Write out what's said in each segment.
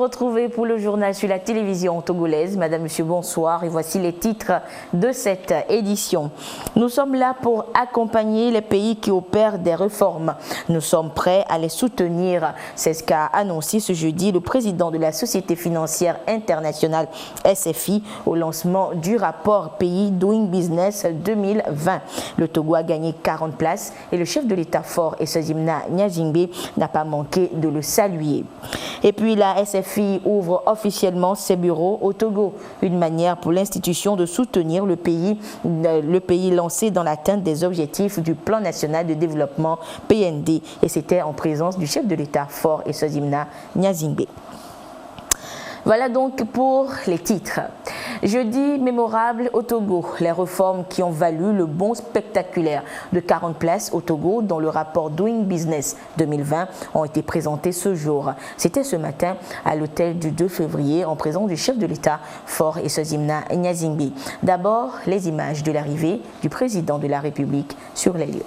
retrouver pour le journal sur la télévision togolaise. Madame, Monsieur, bonsoir. Et voici les titres de cette édition. Nous sommes là pour accompagner les pays qui opèrent des réformes. Nous sommes prêts à les soutenir. C'est ce qu'a annoncé ce jeudi le président de la Société financière internationale SFI au lancement du rapport Pays Doing Business 2020. Le Togo a gagné 40 places et le chef de l'État fort Essozimna Nyazingbe n'a pas manqué de le saluer. Et puis la SFI ouvre officiellement ses bureaux au Togo, une manière pour l'institution de soutenir le pays lancé dans l'atteinte des objectifs du plan national de développement PND. Et c'était en présence du chef de l'État fort Essozimna Nyazingbe. Voilà donc pour les titres. Jeudi mémorable au Togo, les réformes qui ont valu le bond spectaculaire de 40 places au Togo dans le rapport Doing Business 2020 ont été présentées ce jour. C'était ce matin à l'hôtel du 2 février en présence du chef de l'État fort Essozimna Nyazingbe. D'abord, les images de l'arrivée du président de la République sur les lieux.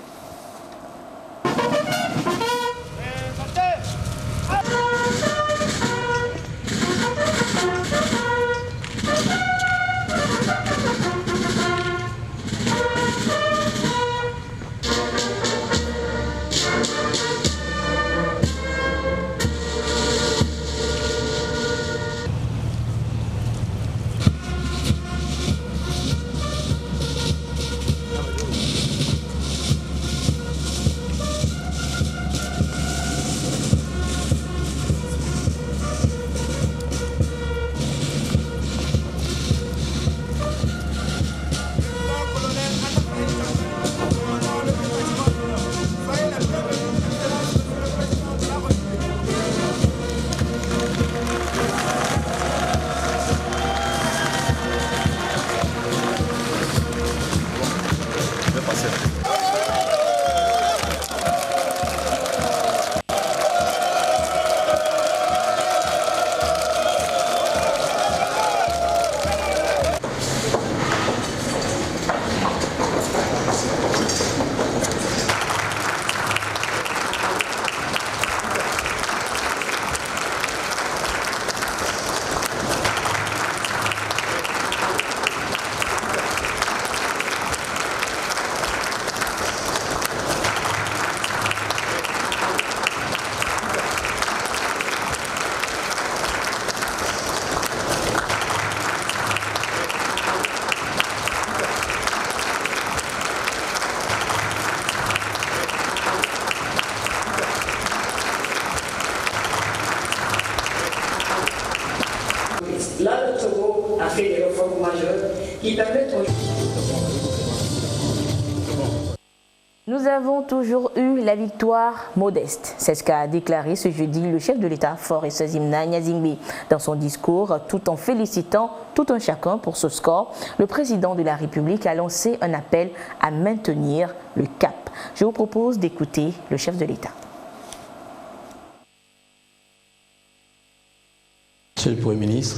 Là, le Togo a fait des réformes majeures qui permettent aux... Nous avons toujours eu la victoire modeste. C'est ce qu'a déclaré ce jeudi le chef de l'État fort Essozimna Nyazingbe. Dans son discours, tout en félicitant tout un chacun pour ce score, le président de la République a lancé un appel à maintenir le cap. Je vous propose d'écouter le chef de l'État. Monsieur le Premier ministre,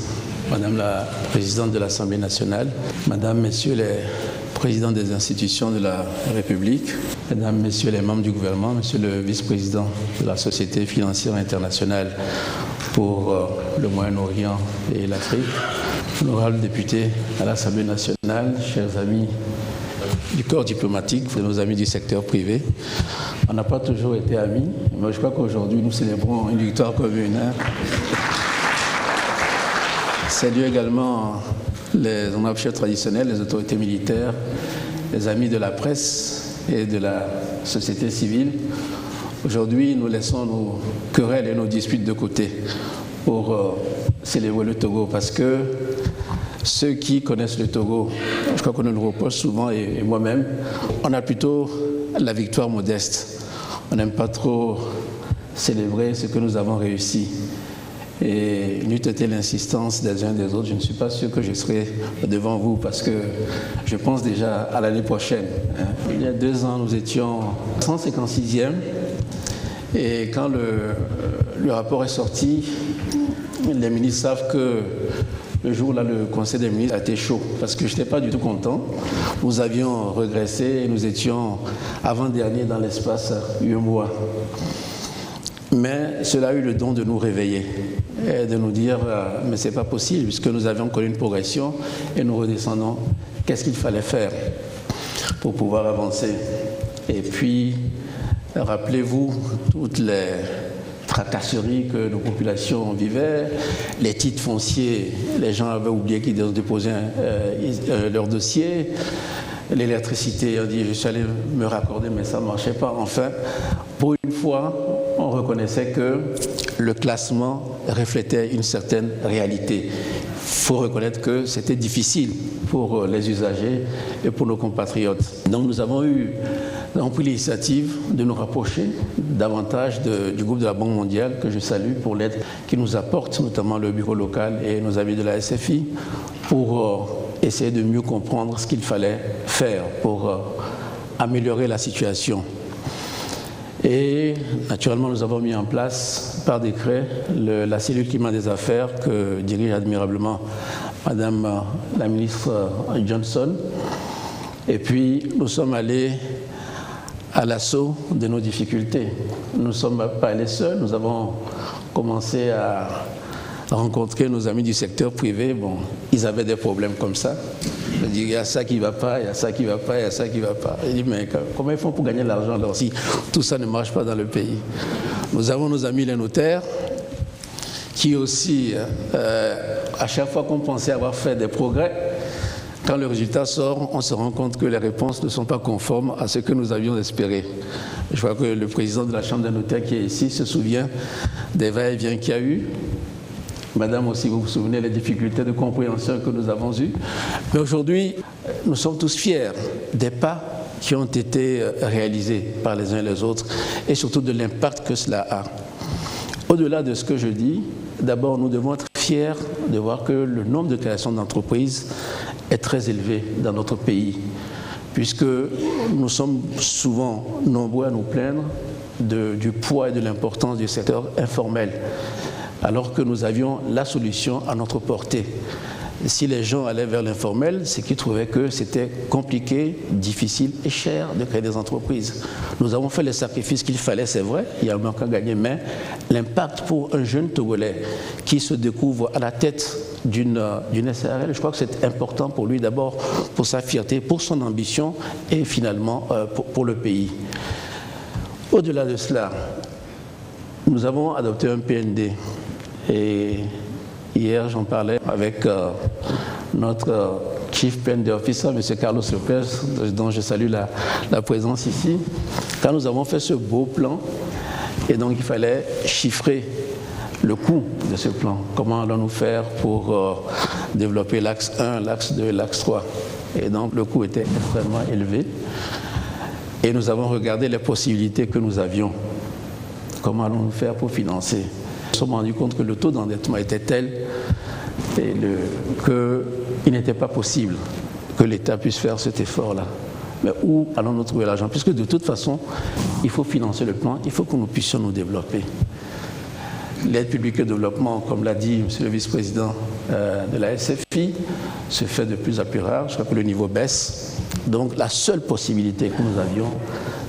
Madame la Présidente de l'Assemblée nationale, Madame, Messieurs les présidents des institutions de la République, Mesdames, Messieurs les membres du gouvernement, Monsieur le vice-président de la Société financière internationale pour le Moyen-Orient et l'Afrique, honorables députés à l'Assemblée nationale, chers amis du corps diplomatique, de nos amis du secteur privé. On n'a pas toujours été amis, mais je crois qu'aujourd'hui nous célébrons une victoire commune. Salut également les honorables chefs traditionnels, les autorités militaires, les amis de la presse et de la société civile. Aujourd'hui, nous laissons nos querelles et nos disputes de côté pour célébrer le Togo parce que ceux qui connaissent le Togo, je crois qu'on nous le reproche souvent et moi-même, on a plutôt la victoire modeste. On n'aime pas trop célébrer ce que nous avons réussi. Et n'eût été l'insistance des uns des autres, je ne suis pas sûr que je serai devant vous parce que je pense déjà à l'année prochaine. Il y a 2 ans, nous étions 156e et quand le rapport est sorti, les ministres savent que le jour-là, le Conseil des ministres a été chaud parce que je n'étais pas du tout content. Nous avions régressé et nous étions avant-dernier dans l'espace UEMOA. Mais cela a eu le don de nous réveiller et de nous dire mais ce n'est pas possible puisque nous avions connu une progression et nous redescendons. Qu'est-ce qu'il fallait faire pour pouvoir avancer? Et puis, rappelez-vous toutes les tracasseries que nos populations vivaient, les titres fonciers, les gens avaient oublié qu'ils devaient déposer leur dossier. L'électricité, on dit je suis allé me raccorder mais ça ne marchait pas. Enfin, pour une fois, on reconnaissait que le classement reflétait une certaine réalité. Il faut reconnaître que c'était difficile pour les usagers et pour nos compatriotes. Donc nous avons pris l'initiative de nous rapprocher davantage du groupe de la Banque mondiale, que je salue pour l'aide qu'ils nous apportent, notamment le bureau local et nos amis de la SFI, pour essayer de mieux comprendre ce qu'il fallait faire pour améliorer la situation. Et naturellement, nous avons mis en place par décret la cellule climat des affaires que dirige admirablement Madame la ministre Johnson. Et puis, nous sommes allés à l'assaut de nos difficultés. Nous ne sommes pas allés seuls, nous avons commencé à rencontrer nos amis du secteur privé. Bon, ils avaient des problèmes comme ça. Je dis, il y a ça qui ne va pas, il y a ça qui ne va pas, il y a ça qui ne va pas. Je dis, mais comment ils font pour gagner de l'argent alors si tout ça ne marche pas dans le pays? Nous avons nos amis les notaires qui aussi, à chaque fois qu'on pensait avoir fait des progrès, quand le résultat sort, on se rend compte que les réponses ne sont pas conformes à ce que nous avions espéré. Je crois que le président de la Chambre des notaires qui est ici se souvient des va-et-vient qu'il y a eu. Madame aussi, vous vous souvenez des difficultés de compréhension que nous avons eues. Mais aujourd'hui, nous sommes tous fiers des pas qui ont été réalisés par les uns et les autres et surtout de l'impact que cela a. Au-delà de ce que je dis, d'abord, nous devons être fiers de voir que le nombre de créations d'entreprises est très élevé dans notre pays, puisque nous sommes souvent nombreux à nous plaindre du poids et de l'importance du secteur informel, alors que nous avions la solution à notre portée. Si les gens allaient vers l'informel, c'est qu'ils trouvaient que c'était compliqué, difficile et cher de créer des entreprises. Nous avons fait les sacrifices qu'il fallait, c'est vrai, il y a un manque à gagner, mais l'impact pour un jeune Togolais qui se découvre à la tête d'une SARL, je crois que c'est important pour lui d'abord, pour sa fierté, pour son ambition et finalement pour le pays. Au-delà de cela, nous avons adopté un PND et hier j'en parlais avec notre Chief PND Officer, M. Carlos Lopez, dont je salue la présence ici. Quand nous avons fait ce beau plan, et donc il fallait chiffrer le coût de ce plan. Comment allons-nous faire pour développer l'axe 1, l'axe 2, l'axe 3? Et donc le coût était extrêmement élevé. Et nous avons regardé les possibilités que nous avions. Comment allons-nous faire pour financer? Nous nous sommes rendus compte que le taux d'endettement était tel qu'il n'était pas possible que l'État puisse faire cet effort-là. Mais où allons-nous trouver l'argent? Puisque de toute façon, il faut financer le plan, il faut que nous puissions nous développer. L'aide publique au développement, comme l'a dit M. le vice-président de la SFI, se fait de plus en plus rare. Je crois que le niveau baisse. Donc la seule possibilité que nous avions,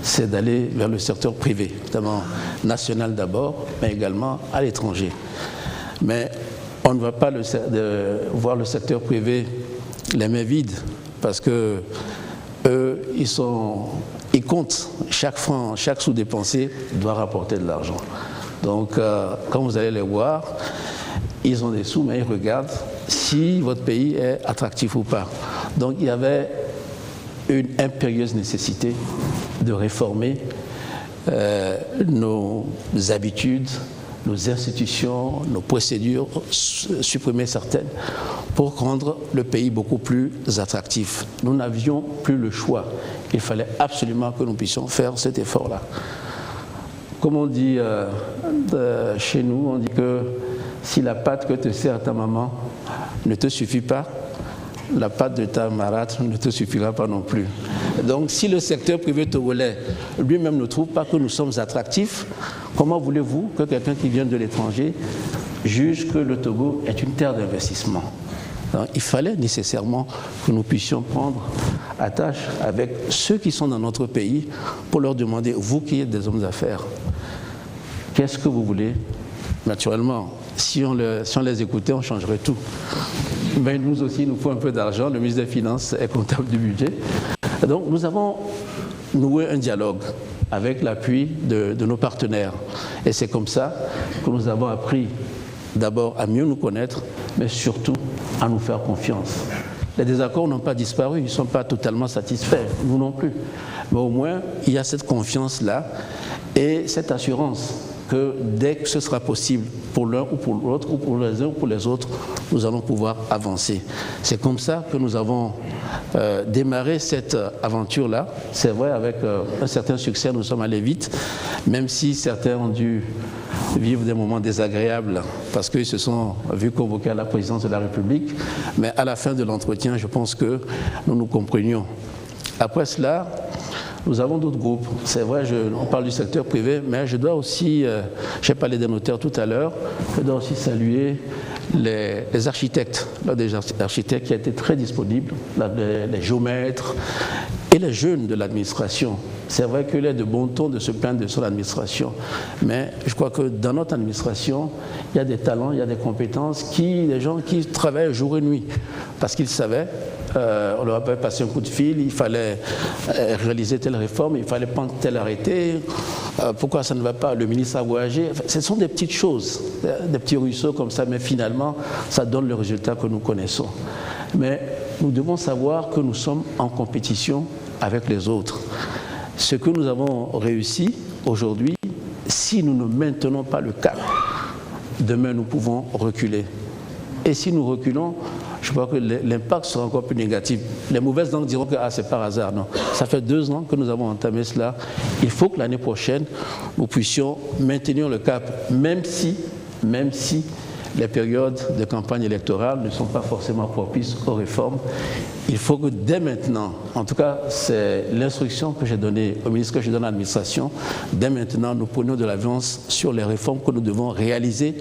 c'est d'aller vers le secteur privé, notamment national d'abord, mais également à l'étranger. Mais on ne va pas voir le secteur privé les mains vides, parce que eux, ils comptent chaque franc, chaque sou dépensé doit rapporter de l'argent. Donc, quand vous allez les voir, ils ont des sous, mais ils regardent si votre pays est attractif ou pas. Donc, il y avait une impérieuse nécessité de réformer nos habitudes, nos institutions, nos procédures, supprimer certaines, pour rendre le pays beaucoup plus attractif. Nous n'avions plus le choix. Il fallait absolument que nous puissions faire cet effort-là. Comme on dit chez nous, on dit que si la pâte que te sert ta maman ne te suffit pas, la pâte de ta marâtre ne te suffira pas non plus. Donc si le secteur privé togolais lui-même ne trouve pas que nous sommes attractifs, comment voulez-vous que quelqu'un qui vient de l'étranger juge que le Togo est une terre d'investissement? Donc, il fallait nécessairement que nous puissions prendre attache avec ceux qui sont dans notre pays pour leur demander, vous qui êtes des hommes d'affaires, qu'est-ce que vous voulez? Naturellement, si on les écoutait, on changerait tout. Mais nous aussi, il nous faut un peu d'argent. Le ministre des Finances est comptable du budget. Donc, nous avons noué un dialogue avec l'appui de nos partenaires. Et c'est comme ça que nous avons appris d'abord à mieux nous connaître, mais surtout à nous faire confiance. Les désaccords n'ont pas disparu, ils ne sont pas totalement satisfaits, nous non plus. Mais au moins, il y a cette confiance-là et cette assurance que dès que ce sera possible pour l'un ou pour l'autre, ou pour les uns ou pour les autres, nous allons pouvoir avancer. C'est comme ça que nous avons démarré cette aventure-là. C'est vrai, avec un certain succès, nous sommes allés vite, même si certains ont dû vivre des moments désagréables parce qu'ils se sont vus convoqués à la présidence de la République. Mais à la fin de l'entretien, je pense que nous nous comprenions. Après cela, nous avons d'autres groupes. C'est vrai, on parle du secteur privé, mais je dois aussi, j'ai parlé des notaires tout à l'heure, je dois aussi saluer les architectes, l'un des architectes qui a été très disponible, les géomètres et les jeunes de l'administration. C'est vrai qu'il est de bon ton de se plaindre de son administration, mais je crois que dans notre administration, il y a des talents, il y a des compétences, des gens qui travaillent jour et nuit, parce qu'ils savaient. On leur avait passé un coup de fil, il fallait réaliser telle réforme, il fallait prendre tel arrêté, pourquoi ça ne va pas, le ministre a voyagé. Enfin, ce sont des petites choses, des petits ruisseaux comme ça, mais finalement, ça donne le résultat que nous connaissons. Mais nous devons savoir que nous sommes en compétition avec les autres. Ce que nous avons réussi aujourd'hui, si nous ne maintenons pas le cap, demain nous pouvons reculer. Et si nous reculons, je crois que l'impact sera encore plus négatif. Les mauvaises langues diront que c'est par hasard. Non, ça fait 2 ans que nous avons entamé cela. Il faut que l'année prochaine, nous puissions maintenir le cap, même si les périodes de campagne électorale ne sont pas forcément propices aux réformes. Il faut que dès maintenant, en tout cas c'est l'instruction que j'ai donnée au ministre, que je donne à l'administration, dès maintenant nous prenions de l'avance sur les réformes que nous devons réaliser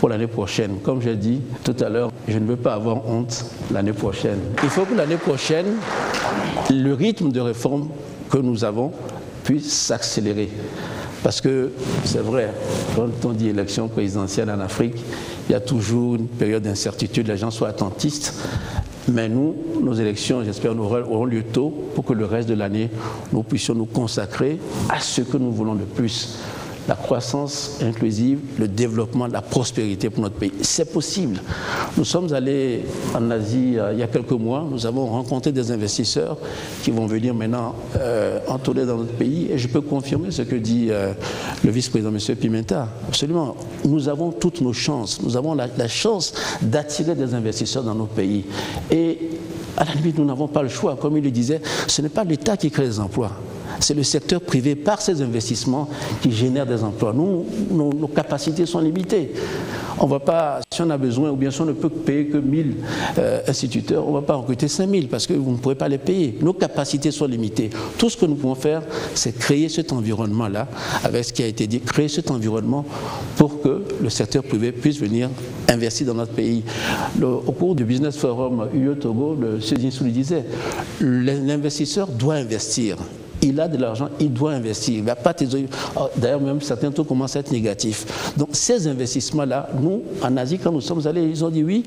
pour l'année prochaine. Comme j'ai dit tout à l'heure, je ne veux pas avoir honte l'année prochaine. Il faut que l'année prochaine, le rythme de réforme que nous avons puisse s'accélérer. Parce que c'est vrai, quand on dit élection présidentielle en Afrique, il y a toujours une période d'incertitude, les gens sont attentistes. Mais nous, nos élections, j'espère, auront lieu tôt pour que le reste de l'année, nous puissions nous consacrer à ce que nous voulons le plus. La croissance inclusive, le développement, la prospérité pour notre pays. C'est possible. Nous sommes allés en Asie il y a quelques mois. Nous avons rencontré des investisseurs qui vont venir maintenant entourner dans notre pays. Et je peux confirmer ce que dit le vice-président, M. Pimenta. Absolument. Nous avons toutes nos chances. Nous avons la chance d'attirer des investisseurs dans notre pays. Et à la limite, nous n'avons pas le choix. Comme il le disait, ce n'est pas l'État qui crée les emplois. C'est le secteur privé, par ces investissements, qui génère des emplois. Nous, nos capacités sont limitées. On ne va pas, si on a besoin, ou bien si on ne peut payer que 1000 instituteurs, on ne va pas recruter 5000 parce que vous ne pourrez pas les payer. Nos capacités sont limitées. Tout ce que nous pouvons faire, c'est créer cet environnement-là, avec ce qui a été dit, créer cet environnement pour que le secteur privé puisse venir investir dans notre pays. Au cours du Business Forum UE Togo, le Cédine le disait, l'investisseur doit investir. Il a de l'argent, il doit investir. Il va pas d'ailleurs, même certains taux commencent à être négatifs. Donc, ces investissements-là, nous, en Asie, quand nous sommes allés, ils ont dit oui.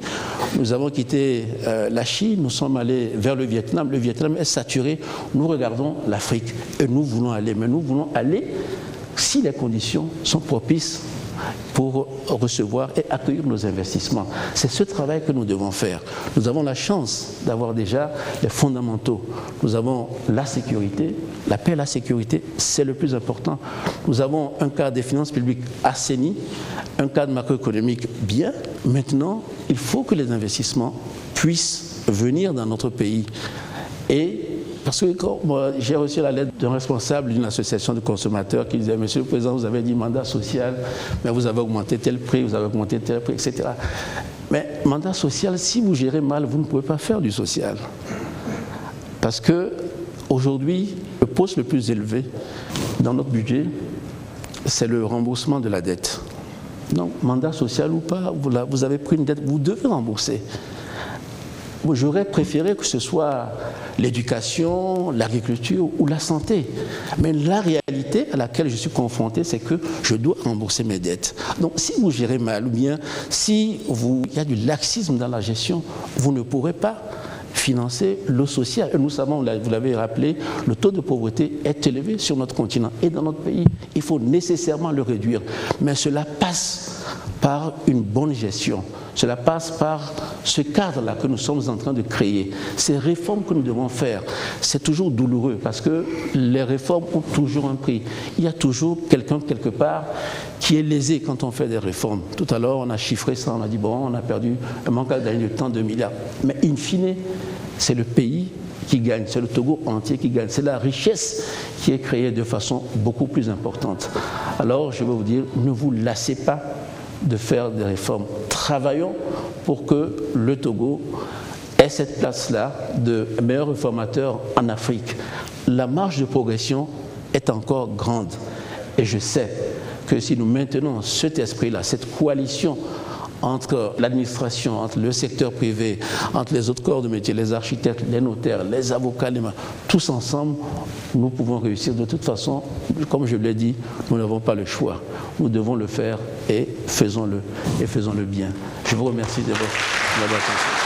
Nous avons quitté la Chine, nous sommes allés vers le Vietnam. Le Vietnam est saturé. Nous regardons l'Afrique et nous voulons aller. Mais nous voulons aller si les conditions sont propices pour recevoir et accueillir nos investissements. C'est ce travail que nous devons faire. Nous avons la chance d'avoir déjà les fondamentaux. Nous avons la sécurité, la paix et la sécurité, c'est le plus important. Nous avons un cadre des finances publiques assaini, un cadre macroéconomique bien. Maintenant, il faut que les investissements puissent venir dans notre pays. Et parce que j'ai reçu la lettre d'un responsable d'une association de consommateurs qui disait « Monsieur le Président, vous avez dit mandat social, mais vous avez augmenté tel prix, vous avez augmenté tel prix, etc. » Mais mandat social, si vous gérez mal, vous ne pouvez pas faire du social. Parce qu'aujourd'hui, le poste le plus élevé dans notre budget, c'est le remboursement de la dette. Donc, mandat social ou pas, vous avez pris une dette, vous devez rembourser. J'aurais préféré que ce soit l'éducation, l'agriculture ou la santé. Mais la réalité à laquelle je suis confronté, c'est que je dois rembourser mes dettes. Donc si vous gérez mal ou bien il y a du laxisme dans la gestion, vous ne pourrez pas financer le social. Et nous savons, vous l'avez rappelé, le taux de pauvreté est élevé sur notre continent et dans notre pays. Il faut nécessairement le réduire. Mais cela passe par une bonne gestion. Cela passe par ce cadre-là que nous sommes en train de créer. Ces réformes que nous devons faire, c'est toujours douloureux parce que les réformes ont toujours un prix. Il y a toujours quelqu'un quelque part qui est lésé quand on fait des réformes. Tout à l'heure, on a chiffré ça, on a dit bon, on a perdu un manque à gagner de temps 2 milliards. Mais in fine, c'est le pays qui gagne, c'est le Togo entier qui gagne. C'est la richesse qui est créée de façon beaucoup plus importante. Alors, je veux vous dire, ne vous lassez pas de faire des réformes. Travaillons pour que le Togo ait cette place-là de meilleur réformateur en Afrique. La marge de progression est encore grande. Et je sais que si nous maintenons cet esprit-là, cette coalition entre l'administration, entre le secteur privé, entre les autres corps de métier, les architectes, les notaires, les avocats, tous ensemble, nous pouvons réussir. De toute façon, comme je l'ai dit, nous n'avons pas le choix. Nous devons le faire et faisons-le bien. Je vous remercie de votre attention.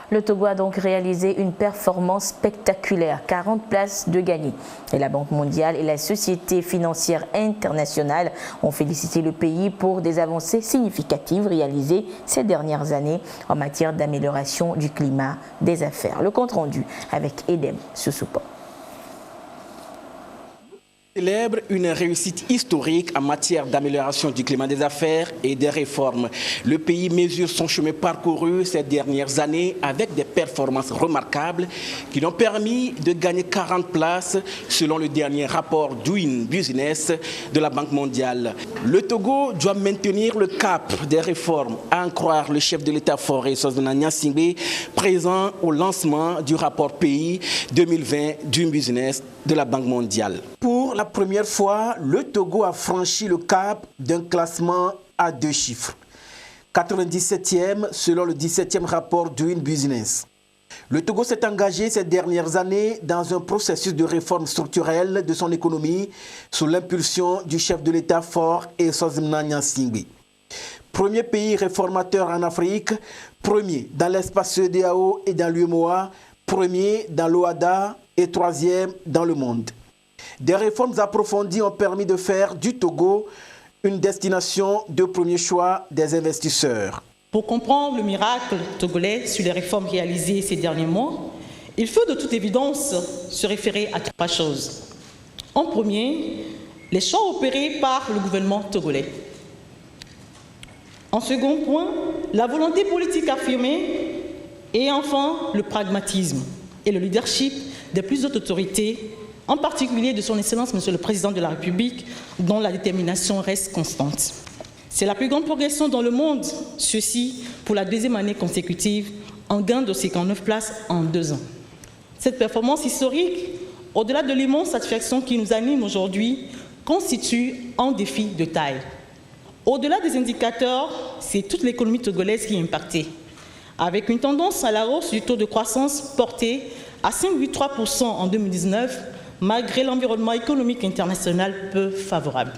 Le Togo a donc réalisé une performance spectaculaire, 40 places de gagnées. Et la Banque mondiale et la Société financière internationale ont félicité le pays pour des avancées significatives réalisées ces dernières années en matière d'amélioration du climat des affaires. Le compte rendu avec Edem Sousoupo. Célèbre une réussite historique en matière d'amélioration du climat des affaires et des réformes. Le pays mesure son chemin parcouru ces dernières années avec des performances remarquables qui l'ont permis de gagner 40 places selon le dernier rapport Doing Business de la Banque mondiale. Le Togo doit maintenir le cap des réformes, à en croire le chef de l'État-fort Sozona Gnassingbé, présent au lancement du rapport pays 2020 Doing Business de la Banque mondiale. Pour la première fois, le Togo a franchi le cap d'un classement à 2 chiffres. 97e selon le 17e rapport Doing Business. Le Togo s'est engagé ces dernières années dans un processus de réforme structurelle de son économie sous l'impulsion du chef de l'État fort Sozona Gnassingbé. Premier pays réformateur en Afrique, premier dans l'espace CEDEAO et dans l'UEMOA, premier dans l'OADA et 3e dans le monde. Des réformes approfondies ont permis de faire du Togo une destination de premier choix des investisseurs. Pour comprendre le miracle togolais sur les réformes réalisées ces derniers mois, il faut de toute évidence se référer à 3 choses. En premier, les choix opérés par le gouvernement togolais. En second point, la volonté politique affirmée. Et enfin, le pragmatisme et le leadership des plus hautes autorités, en particulier de son Excellence, Monsieur le Président de la République, dont la détermination reste constante. C'est la plus grande progression dans le monde, ceci pour la 2e année consécutive, en gain de 59 places en 2 ans. Cette performance historique, au-delà de l'immense satisfaction qui nous anime aujourd'hui, constitue un défi de taille. Au-delà des indicateurs, c'est toute l'économie togolaise qui est impactée, avec une tendance à la hausse du taux de croissance porté à 5,3% en 2019, malgré l'environnement économique international peu favorable.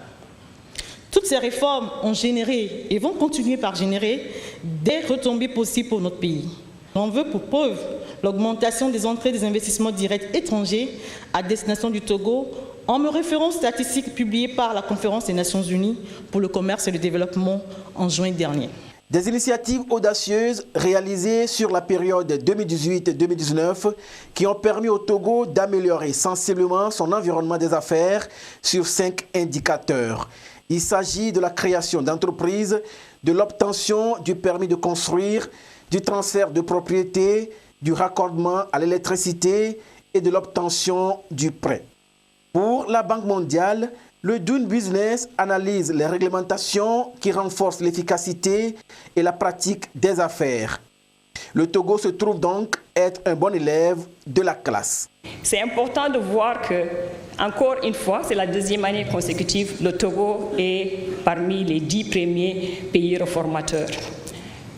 Toutes ces réformes ont généré et vont continuer par générer des retombées possibles pour notre pays. On veut pour preuve l'augmentation des entrées des investissements directs étrangers à destination du Togo, en me référant aux statistiques publiées par la Conférence des Nations Unies pour le commerce et le développement en juin dernier. Des initiatives audacieuses réalisées sur la période 2018-2019 qui ont permis au Togo d'améliorer sensiblement son environnement des affaires sur 5 indicateurs. Il s'agit de la création d'entreprises, de l'obtention du permis de construire, du transfert de propriété, du raccordement à l'électricité et de l'obtention du prêt. Pour la Banque mondiale, le Doing Business analyse les réglementations qui renforcent l'efficacité et la pratique des affaires. Le Togo se trouve donc être un bon élève de la classe. C'est important de voir que, encore une fois, c'est la deuxième année consécutive, le Togo est parmi les 10 premiers pays réformateurs.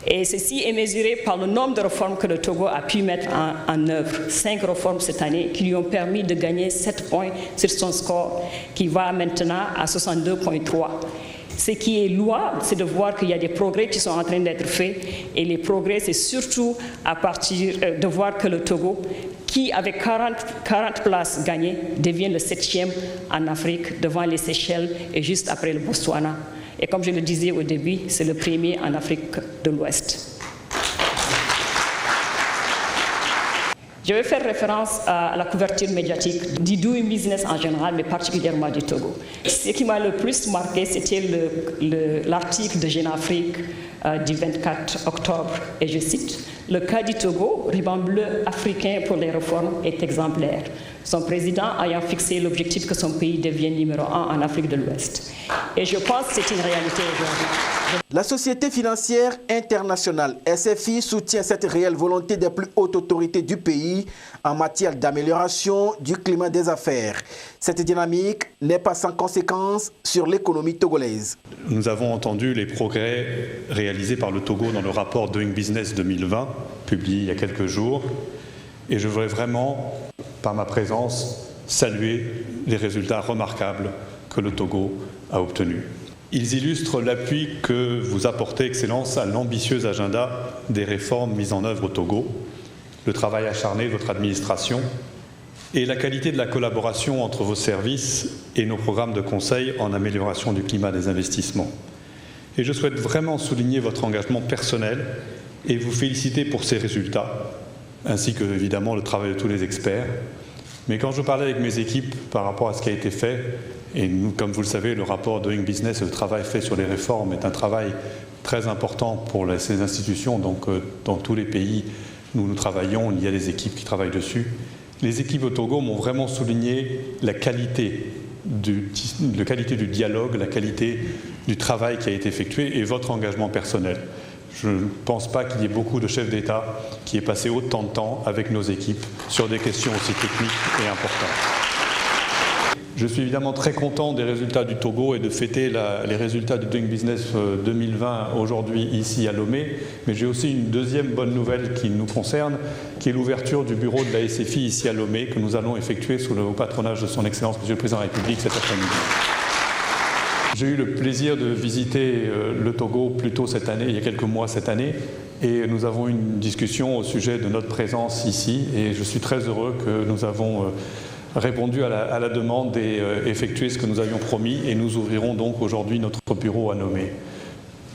Et ceci est mesuré par le nombre de réformes que le Togo a pu mettre en œuvre. 5 réformes cette année qui lui ont permis de gagner 7 points sur son score qui va maintenant à 62,3. Ce qui est louable, c'est de voir qu'il y a des progrès qui sont en train d'être faits. Et les progrès, c'est surtout à partir de voir que le Togo, qui avec 40 places gagnées, devient le 7e en Afrique, devant les Seychelles et juste après le Botswana. Et comme je le disais au début, c'est le premier en Afrique de l'Ouest. Je vais faire référence à la couverture médiatique du doing business en général, mais particulièrement du Togo. Ce qui m'a le plus marqué, c'était l'article de Jeune Afrique du 24 octobre, et je cite, « Le cas du Togo, ruban bleu africain pour les réformes, est exemplaire. Son président ayant fixé l'objectif que son pays devienne numéro 1 en Afrique de l'Ouest. » Et je pense que c'est une réalité aujourd'hui. La Société financière internationale SFI soutient cette réelle volonté des plus hautes autorités du pays en matière d'amélioration du climat des affaires. Cette dynamique n'est pas sans conséquences sur l'économie togolaise. Nous avons entendu les progrès réalisés par le Togo dans le rapport Doing Business 2020, publié il y a quelques jours. Et je voudrais vraiment, par ma présence, saluer les résultats remarquables que le Togo a obtenus. Ils illustrent l'appui que vous apportez, Excellence, à l'ambitieux agenda des réformes mises en œuvre au Togo, le travail acharné de votre administration et la qualité de la collaboration entre vos services et nos programmes de conseil en amélioration du climat des investissements. Et je souhaite vraiment souligner votre engagement personnel et vous féliciter pour ces résultats, ainsi que, évidemment, le travail de tous les experts. Mais quand je parlais avec mes équipes par rapport à ce qui a été fait, et nous, comme vous le savez, le rapport Doing Business, le travail fait sur les réformes est un travail très important pour ces institutions. Donc, dans tous les pays où nous travaillons, il y a des équipes qui travaillent dessus. Les équipes au Togo m'ont vraiment souligné la qualité du dialogue, la qualité du travail qui a été effectué et votre engagement personnel. Je ne pense pas qu'il y ait beaucoup de chefs d'État qui aient passé autant de temps avec nos équipes sur des questions aussi techniques et importantes. Je suis évidemment très content des résultats du Togo et de fêter les résultats du Doing Business 2020 aujourd'hui ici à Lomé. Mais j'ai aussi une deuxième bonne nouvelle qui nous concerne, qui est l'ouverture du bureau de la SFI ici à Lomé, que nous allons effectuer sous le patronage de son Excellence Monsieur le Président de la République cet après-midi. J'ai eu le plaisir de visiter le Togo plus tôt cette année, il y a quelques mois cette année, et nous avons eu une discussion au sujet de notre présence ici, et je suis très heureux que nous avons répondu à la demande et effectué ce que nous avions promis, et nous ouvrirons donc aujourd'hui notre bureau à Lomé.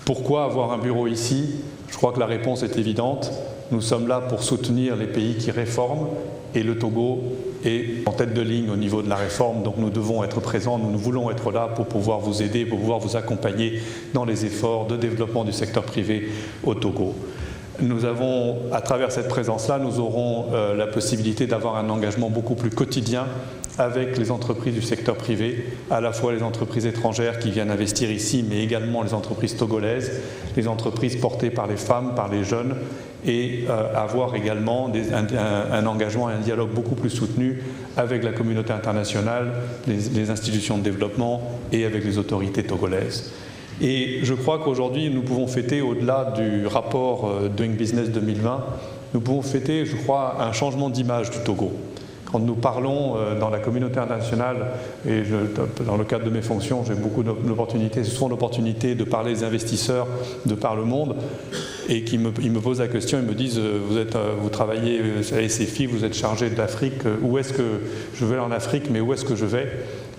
Pourquoi avoir un bureau ici? Je crois que la réponse est évidente. Nous sommes là pour soutenir les pays qui réforment, et le Togo est en tête de ligne au niveau de la réforme, donc nous devons être présents, nous voulons être là pour pouvoir vous aider, pour pouvoir vous accompagner dans les efforts de développement du secteur privé au Togo. Nous avons, à travers cette présence-là, nous aurons la possibilité d'avoir un engagement beaucoup plus quotidien avec les entreprises du secteur privé, à la fois les entreprises étrangères qui viennent investir ici, mais également les entreprises togolaises, les entreprises portées par les femmes, par les jeunes, et avoir également un engagement et un dialogue beaucoup plus soutenu avec la communauté internationale, les institutions de développement et avec les autorités togolaises. Et je crois qu'aujourd'hui, nous pouvons fêter, au-delà du rapport Doing Business 2020, nous pouvons fêter, je crois, un changement d'image du Togo. Quand nous parlons dans la communauté internationale, et dans le cadre de mes fonctions, j'ai beaucoup d'opportunités, c'est souvent l'opportunité de parler des investisseurs de par le monde, et ils me posent la question, ils me disent, vous travaillez à la SFI, vous êtes chargé de l'Afrique, où est-ce que je vais en Afrique, mais où est-ce que je vais?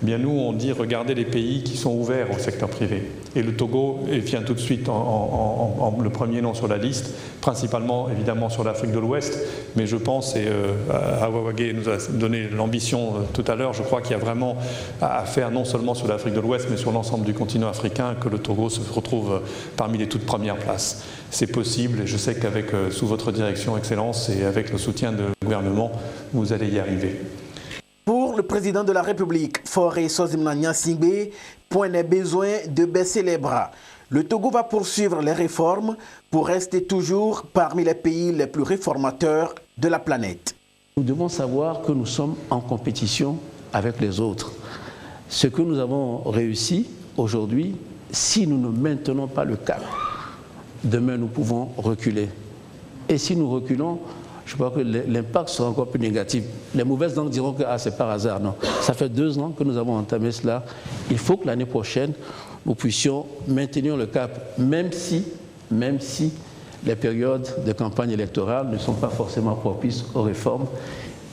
Eh bien nous, on dit, regardez les pays qui sont ouverts au secteur privé. Et le Togo vient tout de suite le premier nom sur la liste, principalement évidemment sur l'Afrique de l'Ouest, mais je pense, et Awawagé nous a donné l'ambition tout à l'heure, je crois qu'il y a vraiment à faire non seulement sur l'Afrique de l'Ouest, mais sur l'ensemble du continent africain, que le Togo se retrouve parmi les toutes premières places. C'est possible, et je sais qu'avec sous votre direction, Excellence, et avec le soutien du gouvernement, vous allez y arriver. Pour le président de la République, Faure Sozimna Nyasingbe, point n'est besoin de baisser les bras. Le Togo va poursuivre les réformes pour rester toujours parmi les pays les plus réformateurs de la planète. Nous devons savoir que nous sommes en compétition avec les autres. Ce que nous avons réussi aujourd'hui, si nous ne maintenons pas le cap, demain nous pouvons reculer. Et si nous reculons, je crois que l'impact sera encore plus négatif. Les mauvaises langues diront que c'est par hasard. Non, ça fait 2 ans que nous avons entamé cela. Il faut que l'année prochaine, nous puissions maintenir le cap, même si les périodes de campagne électorale ne sont pas forcément propices aux réformes.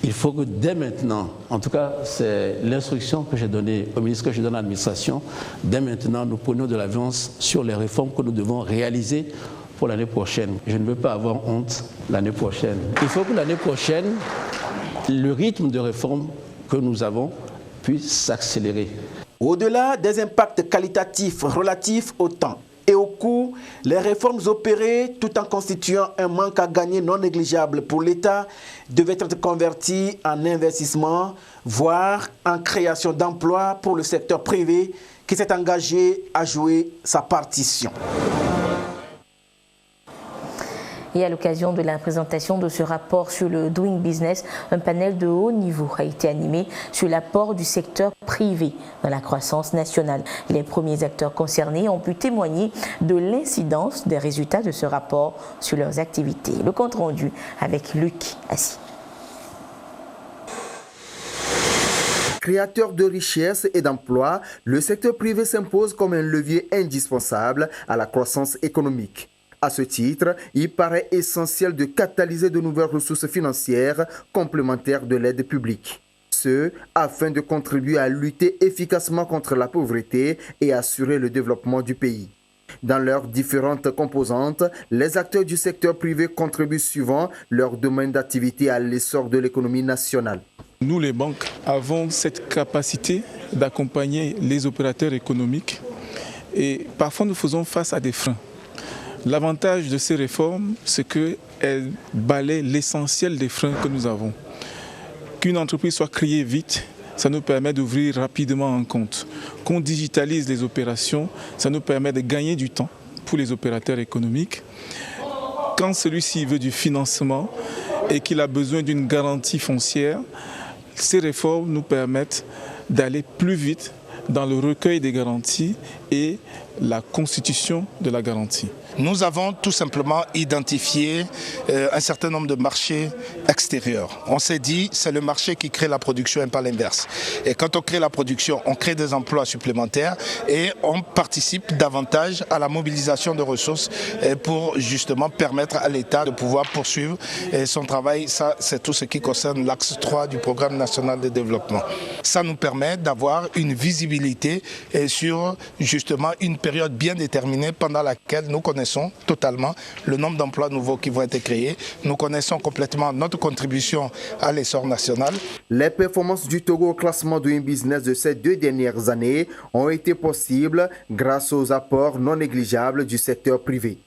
Il faut que dès maintenant, en tout cas c'est l'instruction que j'ai donnée au ministre, que je donne à l'administration, dès maintenant nous prenions de l'avance sur les réformes que nous devons réaliser pour l'année prochaine. Je ne veux pas avoir honte l'année prochaine. Il faut que l'année prochaine, le rythme de réforme que nous avons puisse s'accélérer. Au-delà des impacts qualitatifs relatifs au temps et au coût, les réformes opérées, tout en constituant un manque à gagner non négligeable pour l'État, devaient être converties en investissement, voire en création d'emplois pour le secteur privé qui s'est engagé à jouer sa partition. Et à l'occasion de la présentation de ce rapport sur le Doing Business, un panel de haut niveau a été animé sur l'apport du secteur privé dans la croissance nationale. Les premiers acteurs concernés ont pu témoigner de l'incidence des résultats de ce rapport sur leurs activités. Le compte rendu avec Luc Assis. Créateur de richesses et d'emplois, le secteur privé s'impose comme un levier indispensable à la croissance économique. À ce titre, il paraît essentiel de catalyser de nouvelles ressources financières complémentaires de l'aide publique. Ce, afin de contribuer à lutter efficacement contre la pauvreté et assurer le développement du pays. Dans leurs différentes composantes, les acteurs du secteur privé contribuent suivant leur domaine d'activité à l'essor de l'économie nationale. Nous, les banques, avons cette capacité d'accompagner les opérateurs économiques et parfois nous faisons face à des freins. L'avantage de ces réformes, c'est qu'elles balaient l'essentiel des freins que nous avons. Qu'une entreprise soit créée vite, ça nous permet d'ouvrir rapidement un compte. Qu'on digitalise les opérations, ça nous permet de gagner du temps pour les opérateurs économiques. Quand celui-ci veut du financement et qu'il a besoin d'une garantie foncière, ces réformes nous permettent d'aller plus vite dans le recueil des garanties et la constitution de la garantie. Nous avons tout simplement identifié un certain nombre de marchés extérieurs. On s'est dit c'est le marché qui crée la production et pas l'inverse. Et quand on crée la production, on crée des emplois supplémentaires et on participe davantage à la mobilisation de ressources pour justement permettre à l'État de pouvoir poursuivre son travail. Ça, c'est tout ce qui concerne l'axe 3 du programme national de développement. Ça nous permet d'avoir une visibilité sur justement une période bien déterminée pendant laquelle nous connaissons totalement le nombre d'emplois nouveaux qui vont être créés. Nous connaissons complètement notre contribution à l'essor national. Les performances du Togo au classement Doing Business de ces 2 dernières années ont été possibles grâce aux apports non négligeables du secteur privé.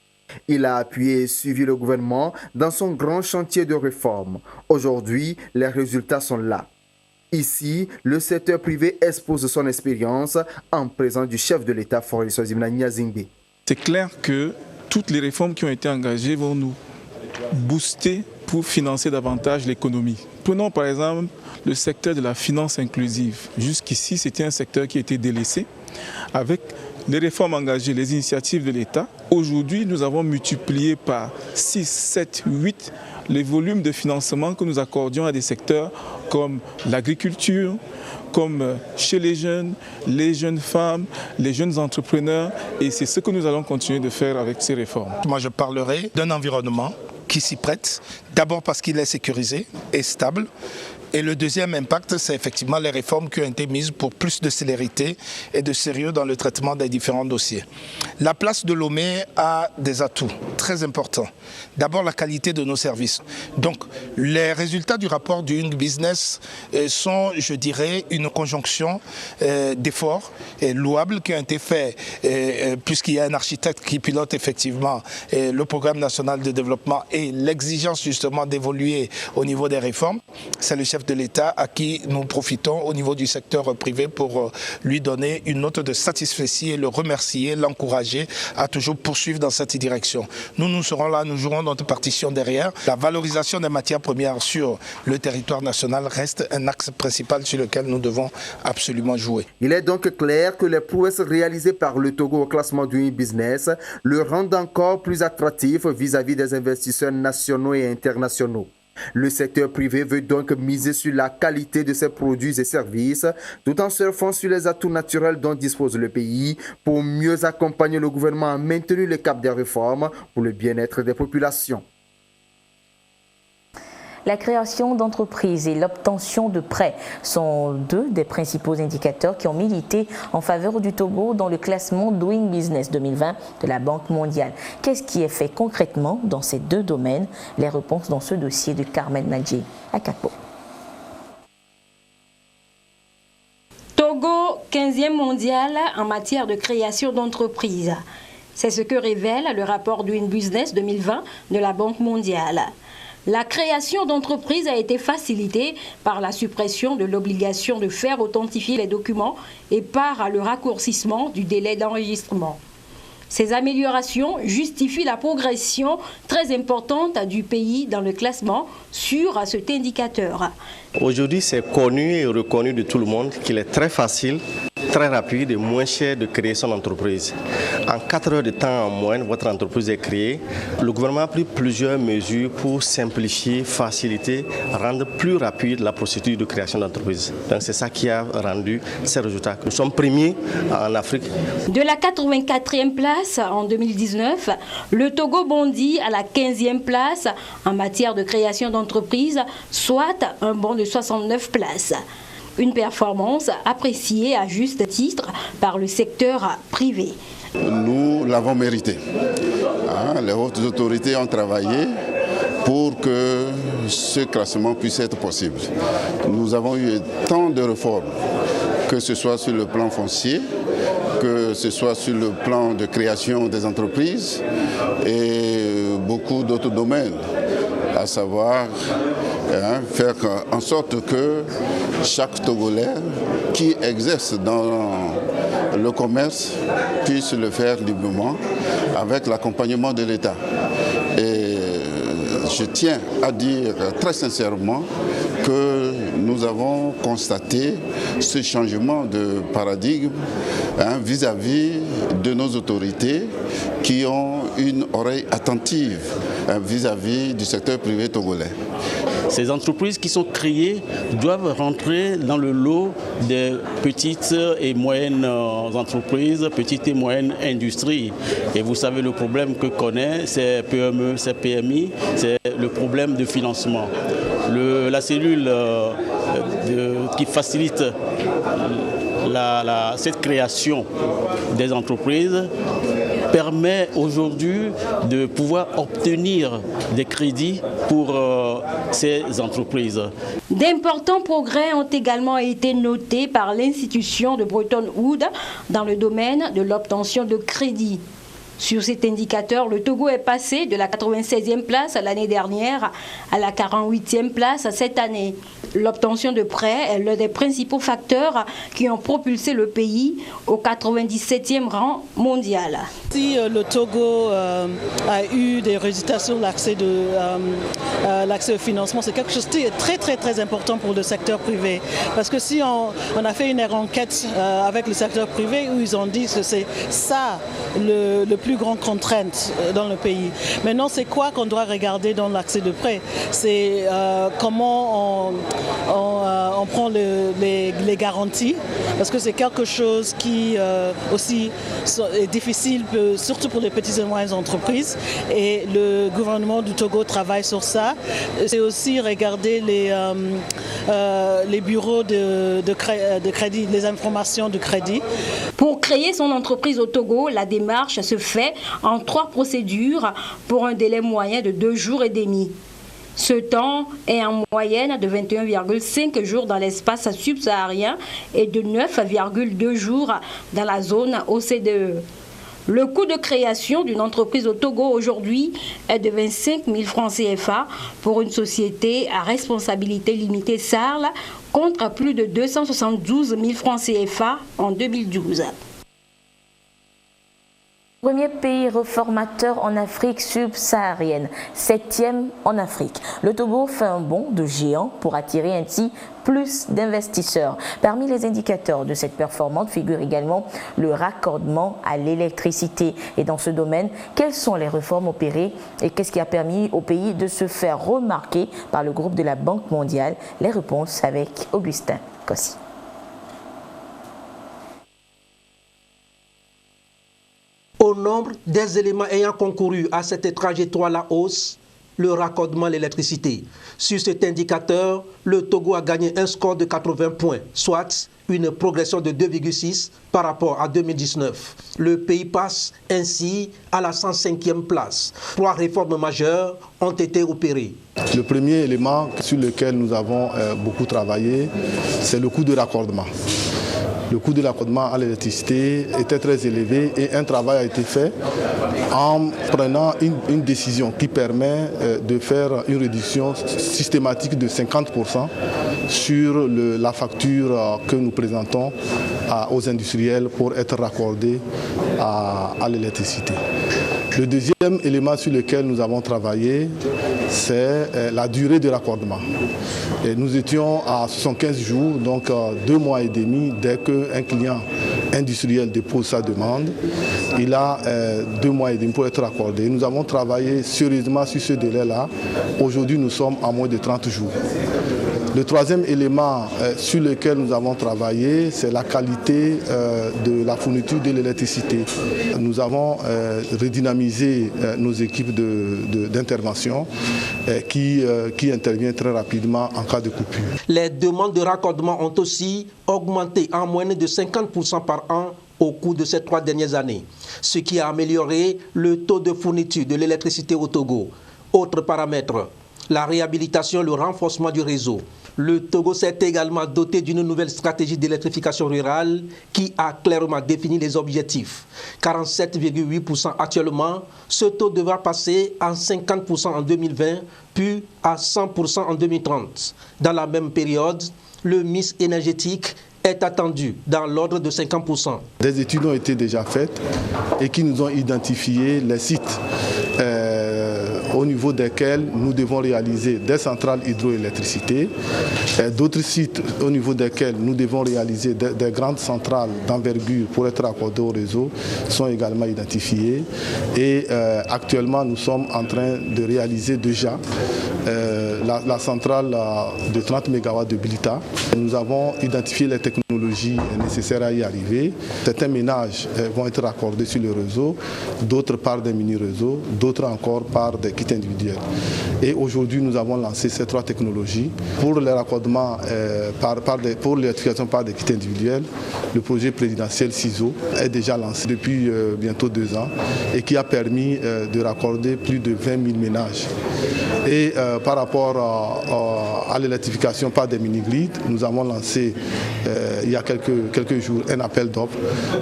Il a appuyé et suivi le gouvernement dans son grand chantier de réforme. Aujourd'hui, les résultats sont là. Ici, le secteur privé expose son expérience en présence du chef de l'État, Faure Issozimana Gnazingbe. C'est clair que toutes les réformes qui ont été engagées vont nous booster pour financer davantage l'économie. Prenons par exemple le secteur de la finance inclusive. Jusqu'ici, c'était un secteur qui était délaissé. Avec les réformes engagées, les initiatives de l'État, aujourd'hui, nous avons multiplié par 6, 7, 8 les volumes de financement que nous accordions à des secteurs comme l'agriculture, comme chez les jeunes femmes, les jeunes entrepreneurs. Et c'est ce que nous allons continuer de faire avec ces réformes. Moi, je parlerai d'un environnement qui s'y prête, d'abord parce qu'il est sécurisé et stable. Et le deuxième impact, c'est effectivement les réformes qui ont été mises pour plus de célérité et de sérieux dans le traitement des différents dossiers. La place de Lomé a des atouts très importants. D'abord, la qualité de nos services. Donc, les résultats du rapport du Doing Business sont, je dirais, une conjonction d'efforts louables qui ont été faits, puisqu'il y a un architecte qui pilote effectivement le programme national de développement et l'exigence justement d'évoluer au niveau des réformes. C'est le chef chef de l'État à qui nous profitons au niveau du secteur privé pour lui donner une note de satisfaction et le remercier, l'encourager à toujours poursuivre dans cette direction. Nous serons là, nous jouerons notre partition derrière. La valorisation des matières premières sur le territoire national reste un axe principal sur lequel nous devons absolument jouer. Il est donc clair que les prouesses réalisées par le Togo au classement Doing Business le rendent encore plus attractif vis-à-vis des investisseurs nationaux et internationaux. Le secteur privé veut donc miser sur la qualité de ses produits et services, tout en surfant sur les atouts naturels dont dispose le pays pour mieux accompagner le gouvernement à maintenir le cap des réformes pour le bien-être des populations. La création d'entreprises et l'obtention de prêts sont deux des principaux indicateurs qui ont milité en faveur du Togo dans le classement Doing Business 2020 de la Banque mondiale. Qu'est-ce qui est fait concrètement dans ces deux domaines? Les réponses dans ce dossier de Carmen Nadji à Capo. Togo, 15e mondial en matière de création d'entreprises. C'est ce que révèle le rapport Doing Business 2020 de la Banque mondiale. La création d'entreprises a été facilitée par la suppression de l'obligation de faire authentifier les documents et par le raccourcissement du délai d'enregistrement. Ces améliorations justifient la progression très importante du pays dans le classement sur cet indicateur. Aujourd'hui, c'est connu et reconnu de tout le monde qu'il est très facile, très rapide et moins cher de créer son entreprise. En 4 heures de temps en moyenne, votre entreprise est créée. Le gouvernement a pris plusieurs mesures pour simplifier, faciliter, rendre plus rapide la procédure de création d'entreprise. Donc c'est ça qui a rendu ces résultats. Nous sommes premiers en Afrique. De la 84e place en 2019, le Togo bondit à la 15e place en matière de création d'entreprise, soit un bond de 69 places. Une performance appréciée à juste titre par le secteur privé. Nous l'avons mérité. Les hautes autorités ont travaillé pour que ce classement puisse être possible. Nous avons eu tant de réformes, que ce soit sur le plan foncier, que ce soit sur le plan de création des entreprises et beaucoup d'autres domaines, à savoir faire en sorte que chaque Togolais qui exerce dans le commerce puisse le faire librement avec l'accompagnement de l'État. Et je tiens à dire très sincèrement que nous avons constaté ce changement de paradigme vis-à-vis de nos autorités qui ont une oreille attentive vis-à-vis du secteur privé togolais. Ces entreprises qui sont créées doivent rentrer dans le lot des petites et moyennes entreprises, petites et moyennes industries. Et vous savez le problème que connaissent ces PME, ces PMI, c'est le problème de financement. La cellule qui facilite cette création des entreprises permet aujourd'hui de pouvoir obtenir des crédits pour ces entreprises. D'importants progrès ont également été notés par l'institution de Bretton Woods dans le domaine de l'obtention de crédits. Sur cet indicateur, le Togo est passé de la 96e place l'année dernière à la 48e place cette année. L'obtention de prêts est l'un des principaux facteurs qui ont propulsé le pays au 97e rang mondial. Si le Togo a eu des résultats sur l'accès au financement, c'est quelque chose qui est très important pour le secteur privé. Parce que si on a fait une enquête avec le secteur privé où ils ont dit que c'est ça le plus grand contrainte dans le pays. Maintenant, c'est quoi qu'on doit regarder dans l'accès de prêt? C'est comment on prend les garanties, parce que c'est quelque chose qui aussi est difficile, surtout pour les petites et moyennes entreprises. Et le gouvernement du Togo travaille sur ça. C'est aussi regarder les bureaux de crédit, les informations de crédit. Pour créer son entreprise au Togo, la démarche se fait en 3 procédures pour un délai moyen de 2 jours et demi. Ce temps est en moyenne de 21,5 jours dans l'espace subsaharien et de 9,2 jours dans la zone OCDE. Le coût de création d'une entreprise au Togo aujourd'hui est de 25 000 francs CFA pour une société à responsabilité limitée SARL contre plus de 272 000 francs CFA en 2012. Premier pays réformateur en Afrique subsaharienne, 7e en Afrique. Le Togo fait un bond de géant pour attirer ainsi plus d'investisseurs. Parmi les indicateurs de cette performance figure également le raccordement à l'électricité. Et dans ce domaine, quelles sont les réformes opérées et qu'est-ce qui a permis au pays de se faire remarquer par le groupe de la Banque mondiale? Les réponses avec Augustin Kossi. Au nombre des éléments ayant concouru à cette trajectoire à la hausse, le raccordement à l'électricité. Sur cet indicateur, le Togo a gagné un score de 80 points, soit une progression de 2,6 par rapport à 2019. Le pays passe ainsi à la 105e place. 3 réformes majeures ont été opérées. Le premier élément sur lequel nous avons beaucoup travaillé, c'est le coût de raccordement. Le coût de raccordement à l'électricité était très élevé et un travail a été fait en prenant une décision qui permet de faire une réduction systématique de 50% sur la facture que nous présentons aux industriels pour être raccordés à l'électricité. Le deuxième élément sur lequel nous avons travaillé, c'est la durée de raccordement. Et nous étions à 75 jours, donc 2 mois et demi, dès qu'un client industriel dépose sa demande. Il a 2 mois et demi pour être raccordé. Nous avons travaillé sérieusement sur ce délai-là. Aujourd'hui, nous sommes à moins de 30 jours. Le troisième élément sur lequel nous avons travaillé, c'est la qualité de la fourniture de l'électricité. Nous avons redynamisé nos équipes d'intervention qui interviennent très rapidement en cas de coupure. Les demandes de raccordement ont aussi augmenté en moyenne de 50% par an au cours de ces 3 dernières années, ce qui a amélioré le taux de fourniture de l'électricité au Togo. Autre paramètre, la réhabilitation, le renforcement du réseau. Le Togo s'est également doté d'une nouvelle stratégie d'électrification rurale qui a clairement défini les objectifs. 47,8% actuellement, ce taux devra passer à 50% en 2020, puis à 100% en 2030. Dans la même période, le mix énergétique est attendu dans l'ordre de 50%. Des études ont été déjà faites et qui nous ont identifié les sites au niveau desquels nous devons réaliser des centrales hydroélectricité, d'autres sites au niveau desquels nous devons réaliser des grandes centrales d'envergure pour être raccordés au réseau sont également identifiés. Et actuellement, nous sommes en train de réaliser déjà la centrale de 30 MW de Bilita. Nous avons identifié les technologies nécessaires à y arriver. Certains ménages vont être raccordés sur le réseau, d'autres par des mini-réseaux, d'autres encore par des kits individuels. Et aujourd'hui, nous avons lancé ces 3 technologies. Pour les raccordements, pour l'électrification par des kits individuels, le projet présidentiel CISO est déjà lancé depuis bientôt 2 ans et qui a permis de raccorder plus de 20 000 ménages. Et par rapport à l'électrification par des mini-grids, nous avons lancé il y a quelques jours un appel d'offres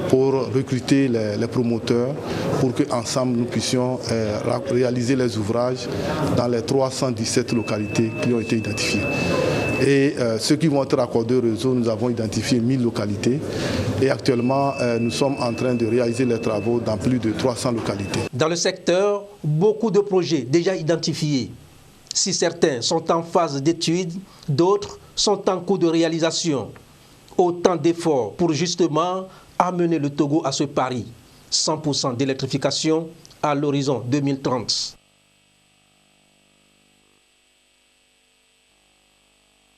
pour recruter les promoteurs pour qu'ensemble nous puissions réaliser les ouvrages dans les 317 localités qui ont été identifiées. Et ceux qui vont être raccordés au réseau, nous avons identifié 1000 localités et actuellement nous sommes en train de réaliser les travaux dans plus de 300 localités. Dans le secteur, beaucoup de projets déjà identifiés. Si certains sont en phase d'étude, d'autres sont en cours de réalisation. Autant d'efforts pour justement amener le Togo à ce pari. 100% d'électrification à l'horizon 2030.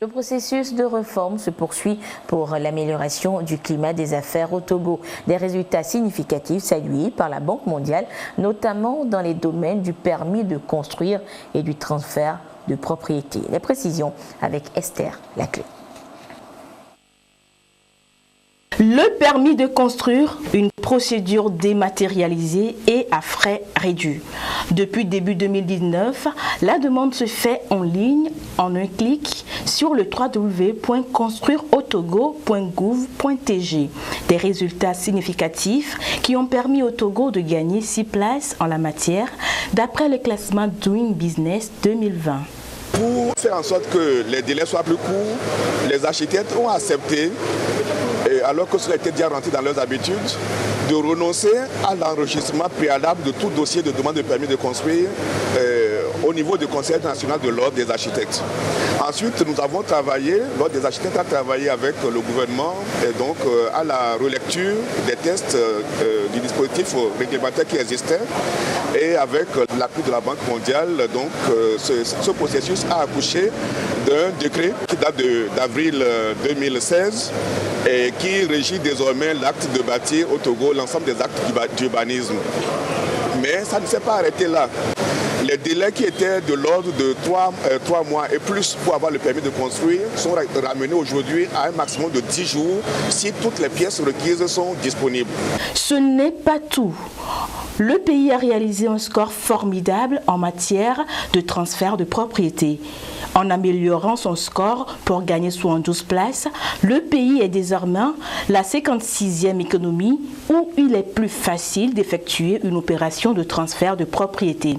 Le processus de réforme se poursuit pour l'amélioration du climat des affaires au Togo. Des résultats significatifs salués par la Banque mondiale, notamment dans les domaines du permis de construire et du transfert de propriété. Les précisions avec Esther Laclé. Le permis de construire, une procédure dématérialisée et à frais réduits. Depuis début 2019, la demande se fait en ligne en un clic sur le www.construireautogo.gouv.tg. Des résultats significatifs qui ont permis au Togo de gagner 6 places en la matière d'après le classement Doing Business 2020. Pour faire en sorte que les délais soient plus courts, les architectes ont accepté, alors que cela était déjà rentré dans leurs habitudes, de renoncer à l'enregistrement préalable de tout dossier de demande de permis de construire au niveau du Conseil national de l'ordre des architectes. Ensuite, nous avons travaillé, l'ordre des architectes a travaillé avec le gouvernement et donc à la relecture des tests du dispositif réglementaire qui existait et avec l'appui de la Banque mondiale, donc ce processus a accouché d'un décret qui date d'avril 2016 et qui régit désormais l'acte de bâtir au Togo, l'ensemble des actes d'urbanisme. Mais ça ne s'est pas arrêté là. Les délais qui étaient de l'ordre de 3 mois et plus pour avoir le permis de construire sont ramenés aujourd'hui à un maximum de 10 jours si toutes les pièces requises sont disponibles. Ce n'est pas tout. Le pays a réalisé un score formidable en matière de transfert de propriété. En améliorant son score pour gagner 72 places, le pays est désormais la 56e économie où il est plus facile d'effectuer une opération de transfert de propriété.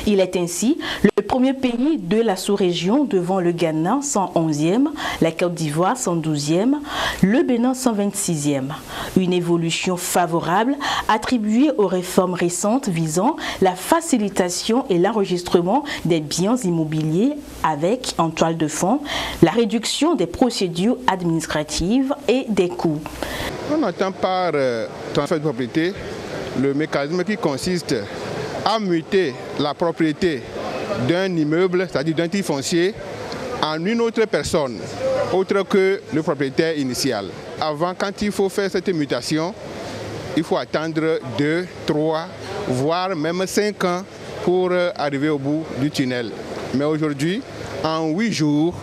Il est ainsi le premier pays de la sous-région devant le Ghana 111e, la Côte d'Ivoire 112e, le Bénin 126e. Une évolution favorable attribuée aux réformes récentes visant la facilitation et l'enregistrement des biens immobiliers avec, en toile de fond, la réduction des procédures administratives et des coûts. On entend par transfert de propriété le mécanisme qui consiste à muter la propriété d'un immeuble, c'est-à-dire d'un titre foncier, en une autre personne, autre que le propriétaire initial. Avant, quand il faut faire cette mutation, il faut attendre 2, 3, voire même 5 ans pour arriver au bout du tunnel. Mais aujourd'hui, en 8 jours,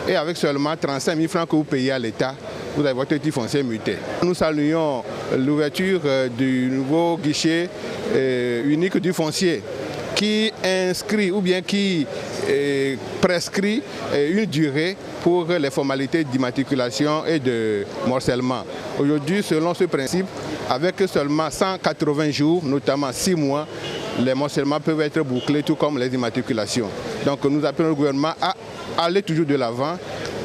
et avec seulement 35 000 francs que vous payez à l'État, vous avez votre titre foncier muté. Nous saluons l'ouverture du nouveau guichet unique du foncier qui inscrit ou bien qui prescrit une durée pour les formalités d'immatriculation et de morcellement. Aujourd'hui, selon ce principe, avec seulement 180 jours, notamment 6 mois, les morcellements peuvent être bouclés tout comme les immatriculations. Donc nous appelons le gouvernement à aller toujours de l'avant,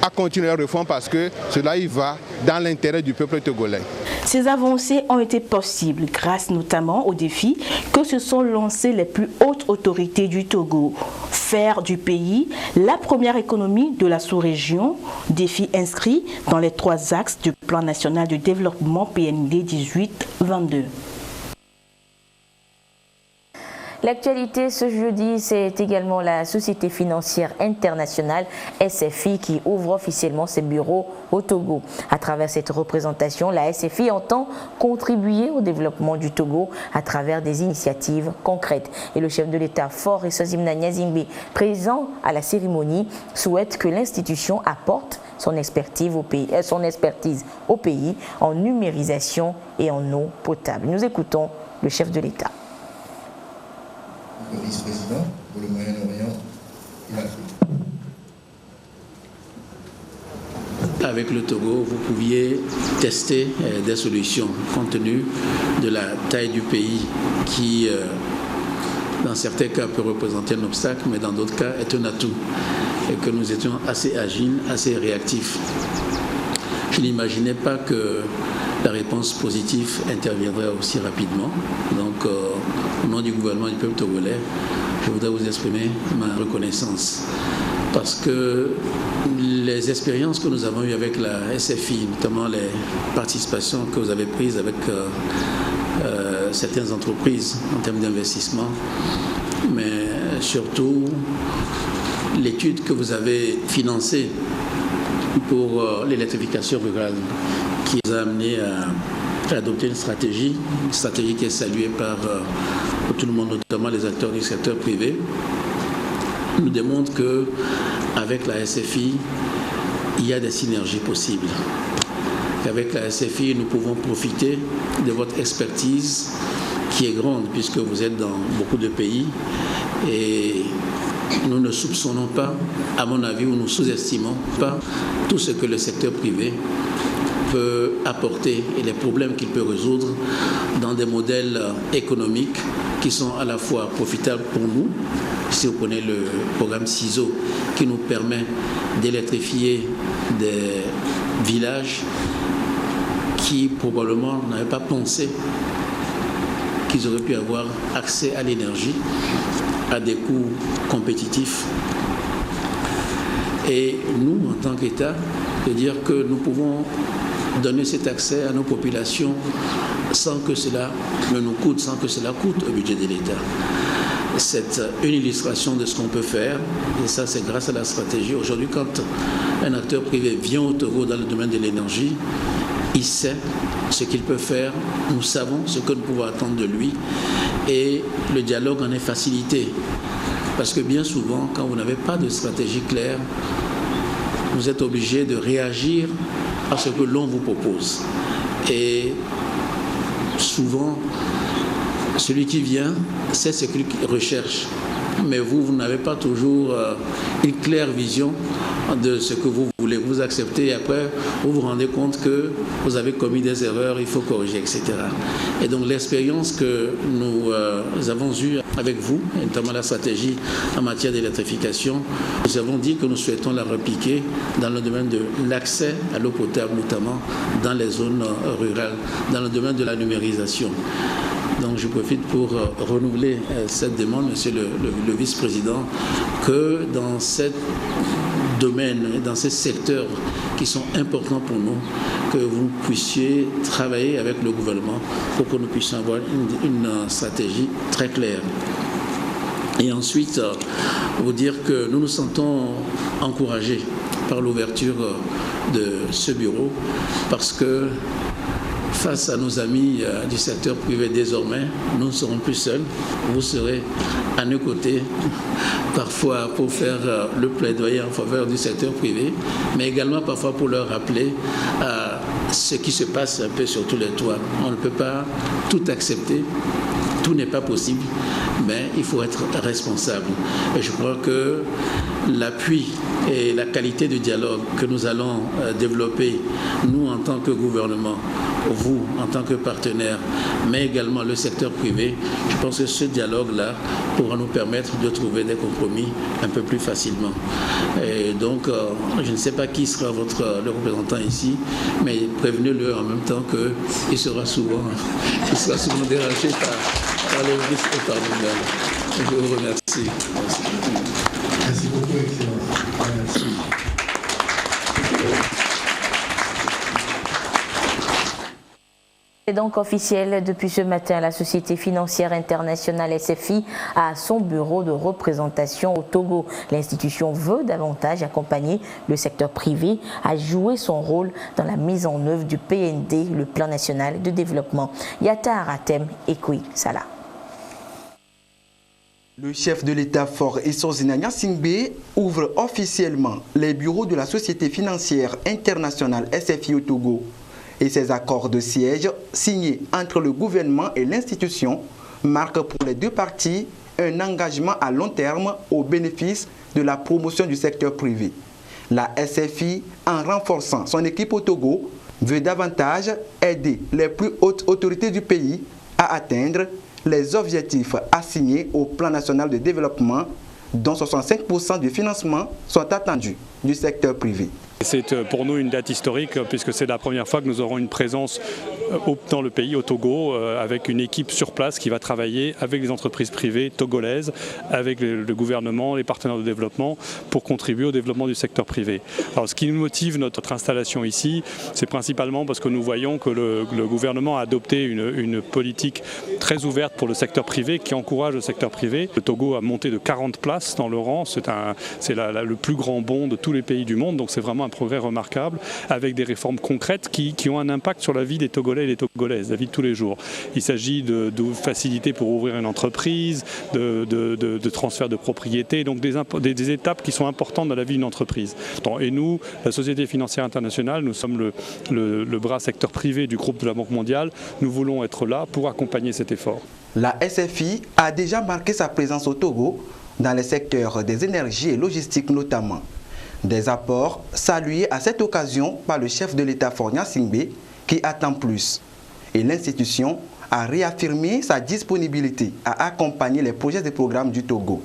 à continuer la réforme parce que cela y va dans l'intérêt du peuple togolais. Ces avancées ont été possibles grâce notamment aux défis que se sont lancés les plus hautes autorités du Togo. Faire du pays la première économie de la sous-région, défi inscrit dans les 3 axes du plan national de développement PND 18-22. L'actualité ce jeudi, c'est également la Société financière internationale SFI qui ouvre officiellement ses bureaux au Togo. À travers cette représentation, la SFI entend contribuer au développement du Togo à travers des initiatives concrètes. Et le chef de l'État, Faure Eswazimna Gnazingbe, présent à la cérémonie, souhaite que l'institution apporte son expertise au pays en numérisation et en eau potable. Nous écoutons le chef de l'État. Le vice-président pour le Moyen-Orient et l'Afrique. Avec le Togo, vous pouviez tester des solutions compte tenu de la taille du pays qui, dans certains cas, peut représenter un obstacle, mais dans d'autres cas, est un atout. Et que nous étions assez agiles, assez réactifs. Je n'imaginais pas que la réponse positive interviendrait aussi rapidement. Donc, au nom du gouvernement du peuple togolais, je voudrais vous exprimer ma reconnaissance. Parce que les expériences que nous avons eues avec la SFI, notamment les participations que vous avez prises avec certaines entreprises en termes d'investissement, mais surtout l'étude que vous avez financée pour l'électrification rurale, qui nous a amené à adopter une stratégie qui est saluée par tout le monde, notamment les acteurs du secteur privé, nous démontre qu'avec la SFI, il y a des synergies possibles. qu'avec la SFI, nous pouvons profiter de votre expertise qui est grande puisque vous êtes dans beaucoup de pays et nous ne soupçonnons pas, à mon avis, ou nous sous-estimons pas tout ce que le secteur privé peut apporter et les problèmes qu'il peut résoudre dans des modèles économiques qui sont à la fois profitables pour nous. Si vous prenez le programme CISO qui nous permet d'électrifier des villages qui probablement n'avaient pas pensé qu'ils auraient pu avoir accès à l'énergie à des coûts compétitifs. Et nous, en tant qu'État, de dire que nous pouvons donner cet accès à nos populations sans que cela ne nous coûte, sans que cela coûte au budget de l'État. C'est une illustration de ce qu'on peut faire, et ça c'est grâce à la stratégie. Aujourd'hui, quand un acteur privé vient au Togo dans le domaine de l'énergie, il sait ce qu'il peut faire, nous savons ce que nous pouvons attendre de lui, et le dialogue en est facilité. Parce que bien souvent, quand vous n'avez pas de stratégie claire, vous êtes obligé de réagir à ce que l'on vous propose. Et souvent, celui qui vient sait ce qu'il recherche. Mais vous n'avez pas toujours une claire vision de ce que vous voulez. Vous acceptez et après, vous vous rendez compte que vous avez commis des erreurs, il faut corriger, etc. Et donc l'expérience que nous avons eue avec vous, et notamment la stratégie en matière d'électrification, nous avons dit que nous souhaitons la répliquer dans le domaine de l'accès à l'eau potable, notamment dans les zones rurales, dans le domaine de la numérisation. Donc je profite pour renouveler cette demande, Monsieur le vice-président, que dans ce domaine, dans ces secteurs qui sont importants pour nous, que vous puissiez travailler avec le gouvernement pour que nous puissions avoir une stratégie très claire. Et ensuite, vous dire que nous nous sentons encouragés par l'ouverture de ce bureau parce que face à nos amis du secteur privé désormais, nous ne serons plus seuls. Vous serez à nos côtés, parfois pour faire le plaidoyer en faveur du secteur privé, mais également parfois pour leur rappeler ce qui se passe un peu sur tous les toits. On ne peut pas tout accepter, tout n'est pas possible, mais il faut être responsable. Et je crois que l'appui et la qualité du dialogue que nous allons développer, nous en tant que gouvernement, vous en tant que partenaire, mais également le secteur privé, je pense que ce dialogue-là pourra nous permettre de trouver des compromis un peu plus facilement. Et donc, je ne sais pas qui sera le représentant ici, mais prévenez-le en même temps qu'il sera souvent dérangé par les ministres et par nous-mêmes. Je vous remercie. Merci beaucoup, Excellence. Merci. C'est donc officiel, depuis ce matin, la Société financière internationale SFI a son bureau de représentation au Togo. L'institution veut davantage accompagner le secteur privé à jouer son rôle dans la mise en œuvre du PND, le Plan national de développement. Yata Aratem Ekwi Salah. Le chef de l'État Fort Essozinania Singbe ouvre officiellement les bureaux de la Société financière internationale SFI au Togo. Et ces accords de siège signés entre le gouvernement et l'institution marquent pour les deux parties un engagement à long terme au bénéfice de la promotion du secteur privé. La SFI, en renforçant son équipe au Togo, veut davantage aider les plus hautes autorités du pays à atteindre les objectifs assignés au Plan national de développement, dont 65% du financement sont attendus du secteur privé. C'est pour nous une date historique puisque c'est la première fois que nous aurons une présence dans le pays, au Togo, avec une équipe sur place qui va travailler avec les entreprises privées togolaises, avec le gouvernement, les partenaires de développement pour contribuer au développement du secteur privé. Alors ce qui nous motive notre installation ici, c'est principalement parce que nous voyons que le gouvernement a adopté une politique très ouverte pour le secteur privé qui encourage le secteur privé. Le Togo a monté de 40 places dans le rang, c'est le plus grand bond de tous les pays du monde, donc c'est vraiment un progrès remarquable avec des réformes concrètes qui ont un impact sur la vie des Togolais Togolais et les Togolaises, la vie de tous les jours. Il s'agit de faciliter pour ouvrir une entreprise, de transfert de propriété, donc des étapes qui sont importantes dans la vie d'une entreprise. Et nous, la Société financière internationale, nous sommes le bras secteur privé du groupe de la Banque mondiale. Nous voulons être là pour accompagner cet effort. La SFI a déjà marqué sa présence au Togo dans les secteurs des énergies et logistiques notamment. Des apports salués à cette occasion par le chef de l'État Faure Gnassingbé qui attend plus. Et l'institution a réaffirmé sa disponibilité à accompagner les projets et programmes du Togo.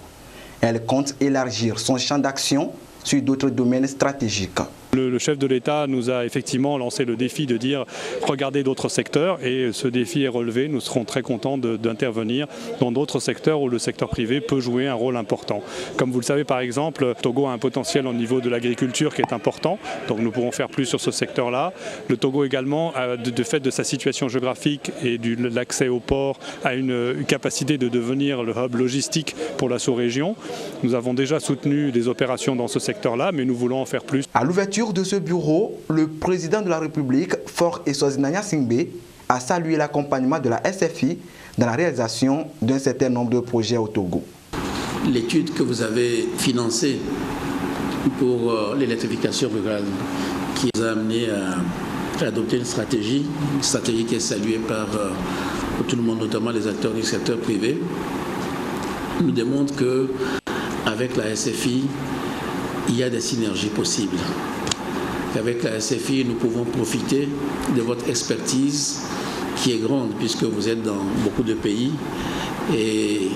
Elle compte élargir son champ d'action sur d'autres domaines stratégiques. Le chef de l'État nous a effectivement lancé le défi de dire regardez d'autres secteurs et ce défi est relevé. Nous serons très contents d'intervenir dans d'autres secteurs où le secteur privé peut jouer un rôle important. Comme vous le savez par exemple, Togo a un potentiel au niveau de l'agriculture qui est important, donc nous pourrons faire plus sur ce secteur-là. Le Togo également, de fait de sa situation géographique et de l'accès au port, a une capacité de devenir le hub logistique pour la sous-région. Nous avons déjà soutenu des opérations dans ce secteur-là, mais nous voulons en faire plus. À l'ouverture de ce bureau, le président de la République, Faure Eswazina Gnassingbé, a salué l'accompagnement de la SFI dans la réalisation d'un certain nombre de projets au Togo. L'étude que vous avez financée pour l'électrification rurale, qui nous a amené à adopter une stratégie qui est saluée par tout le monde, notamment les acteurs du secteur privé, nous démontre qu'avec la SFI, il y a des synergies possibles. Avec la SFI, nous pouvons profiter de votre expertise qui est grande puisque vous êtes dans beaucoup de pays et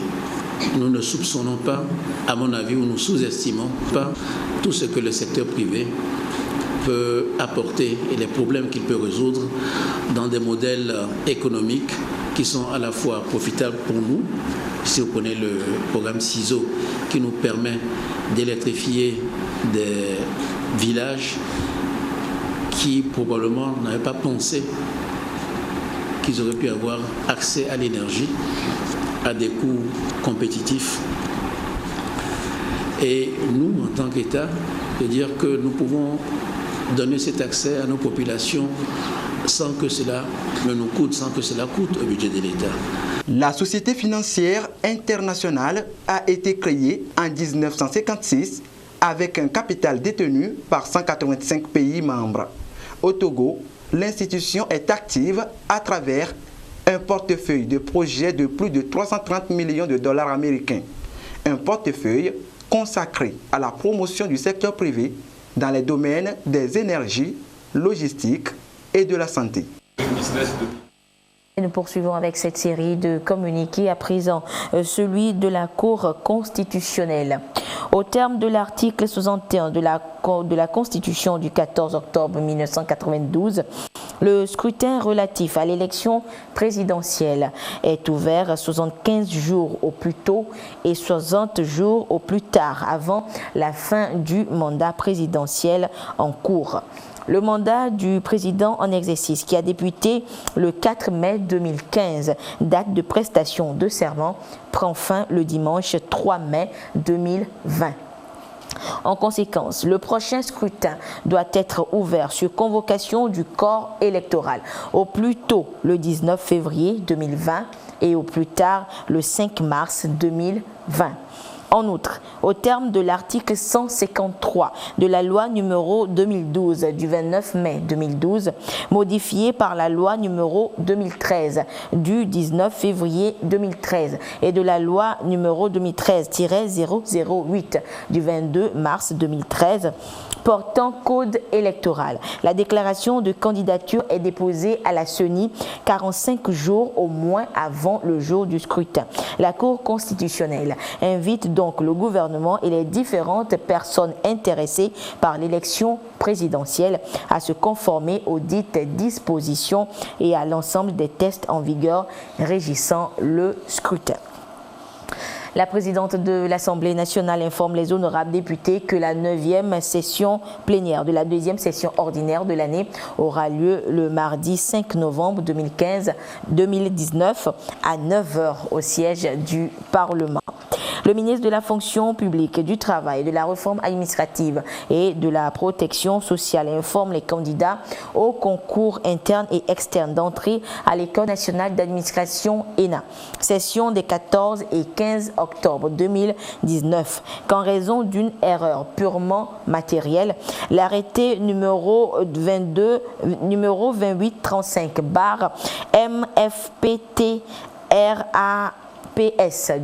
nous ne soupçonnons pas, à mon avis, ou nous sous-estimons pas tout ce que le secteur privé peut apporter et les problèmes qu'il peut résoudre dans des modèles économiques qui sont à la fois profitables pour nous. Si vous prenez le programme CISO qui nous permet d'électrifier des villages qui probablement n'avaient pas pensé qu'ils auraient pu avoir accès à l'énergie à des coûts compétitifs. Et nous, en tant qu'État, de dire que nous pouvons donner cet accès à nos populations sans que cela nous coûte, sans que cela coûte au budget de l'État. La Société financière internationale a été créée en 1956 avec un capital détenu par 185 pays membres. Au Togo, l'institution est active à travers un portefeuille de projets de plus de 330 millions de dollars américains. Un portefeuille consacré à la promotion du secteur privé dans les domaines des énergies, logistiques et de la santé. Et nous poursuivons avec cette série de communiqués, à présent celui de la Cour constitutionnelle. Au terme de l'article 61 de la Constitution du 14 octobre 1992, le scrutin relatif à l'élection présidentielle est ouvert 75 jours au plus tôt et 60 jours au plus tard avant la fin du mandat présidentiel en cours. Le mandat du président en exercice qui a débuté le 4 mai 2015, date de prestation de serment, prend fin le dimanche 3 mai 2020. En conséquence, le prochain scrutin doit être ouvert sur convocation du corps électoral, au plus tôt le 19 février 2020 et au plus tard le 5 mars 2020. En outre, au terme de l'article 153 de la loi numéro 2012 du 29 mai 2012, modifiée par la loi numéro 2013 du 19 février 2013 et de la loi numéro 2013-008 du 22 mars 2013, portant code électoral. La déclaration de candidature est déposée à la CENI 45 jours au moins avant le jour du scrutin. La Cour constitutionnelle invite donc le gouvernement et les différentes personnes intéressées par l'élection présidentielle à se conformer aux dites dispositions et à l'ensemble des tests en vigueur régissant le scrutin. La présidente de l'Assemblée nationale informe les honorables députés que la 9e session plénière de la 2e session ordinaire de l'année aura lieu le mardi 5 novembre 2019 à 9h au siège du Parlement. Le ministre de la fonction publique, du travail, de la réforme administrative et de la protection sociale informe les candidats au concours interne et externe d'entrée à l'École nationale d'administration ENA, session des 14 et 15 octobre 2019, qu'en raison d'une erreur purement matérielle, l'arrêté numéro 2835 MFPT-RAPS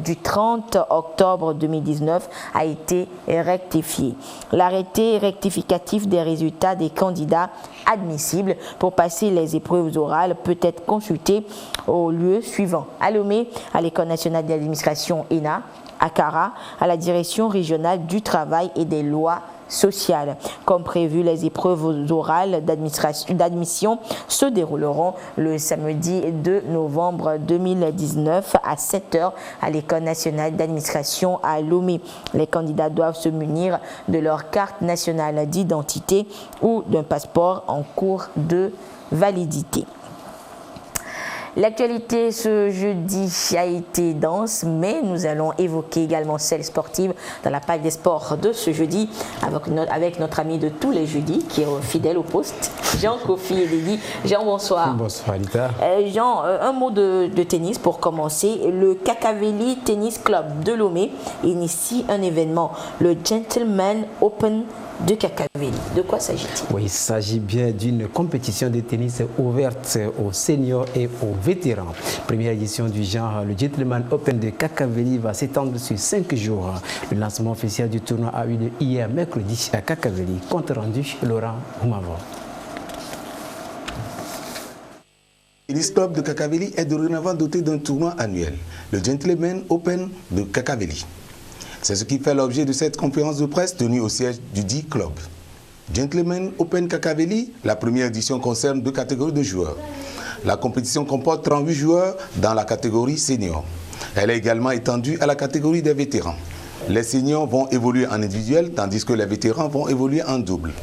du 30 octobre 2019 a été rectifié. L'arrêté rectificatif des résultats des candidats admissibles pour passer les épreuves orales peut être consulté au lieu suivant: à Lomé, à l'École nationale d'administration ENA, à Kara, à la direction régionale du travail et des lois sociales. Comme prévu, les épreuves orales d'admission se dérouleront le samedi 2 novembre 2019 à 7h à l'École nationale d'administration à Lomé. Les candidats doivent se munir de leur carte nationale d'identité ou d'un passeport en cours de validité. L'actualité ce jeudi a été dense, mais nous allons évoquer également celle sportive dans la page des sports de ce jeudi avec notre ami de tous les jeudis qui est fidèle au poste, Jean Kofi Edegui. Jean, bonsoir. Bonsoir, Anita. Jean, un mot de tennis pour commencer. Le Kakaveli Tennis Club de Lomé initie un événement, le Gentleman Open de Kakaveli. De quoi s'agit-il? Oui, il s'agit bien d'une compétition de tennis ouverte aux seniors et aux vétérans. Première édition du genre, le Gentleman Open de Kakaveli va s'étendre sur 5 jours. Le lancement officiel du tournoi a eu lieu hier mercredi à Kakaveli. Compte rendu, Laurent Oumavo. Le tennis club de Kakaveli est dorénavant doté d'un tournoi annuel, le Gentleman Open de Kakaveli. C'est ce qui fait l'objet de cette conférence de presse tenue au siège du dit club. Gentleman Open Kakaveli, la première édition concerne 2 catégories de joueurs. La compétition comporte 38 joueurs dans la catégorie senior. Elle est également étendue à la catégorie des vétérans. Les seniors vont évoluer en individuel, tandis que les vétérans vont évoluer en double.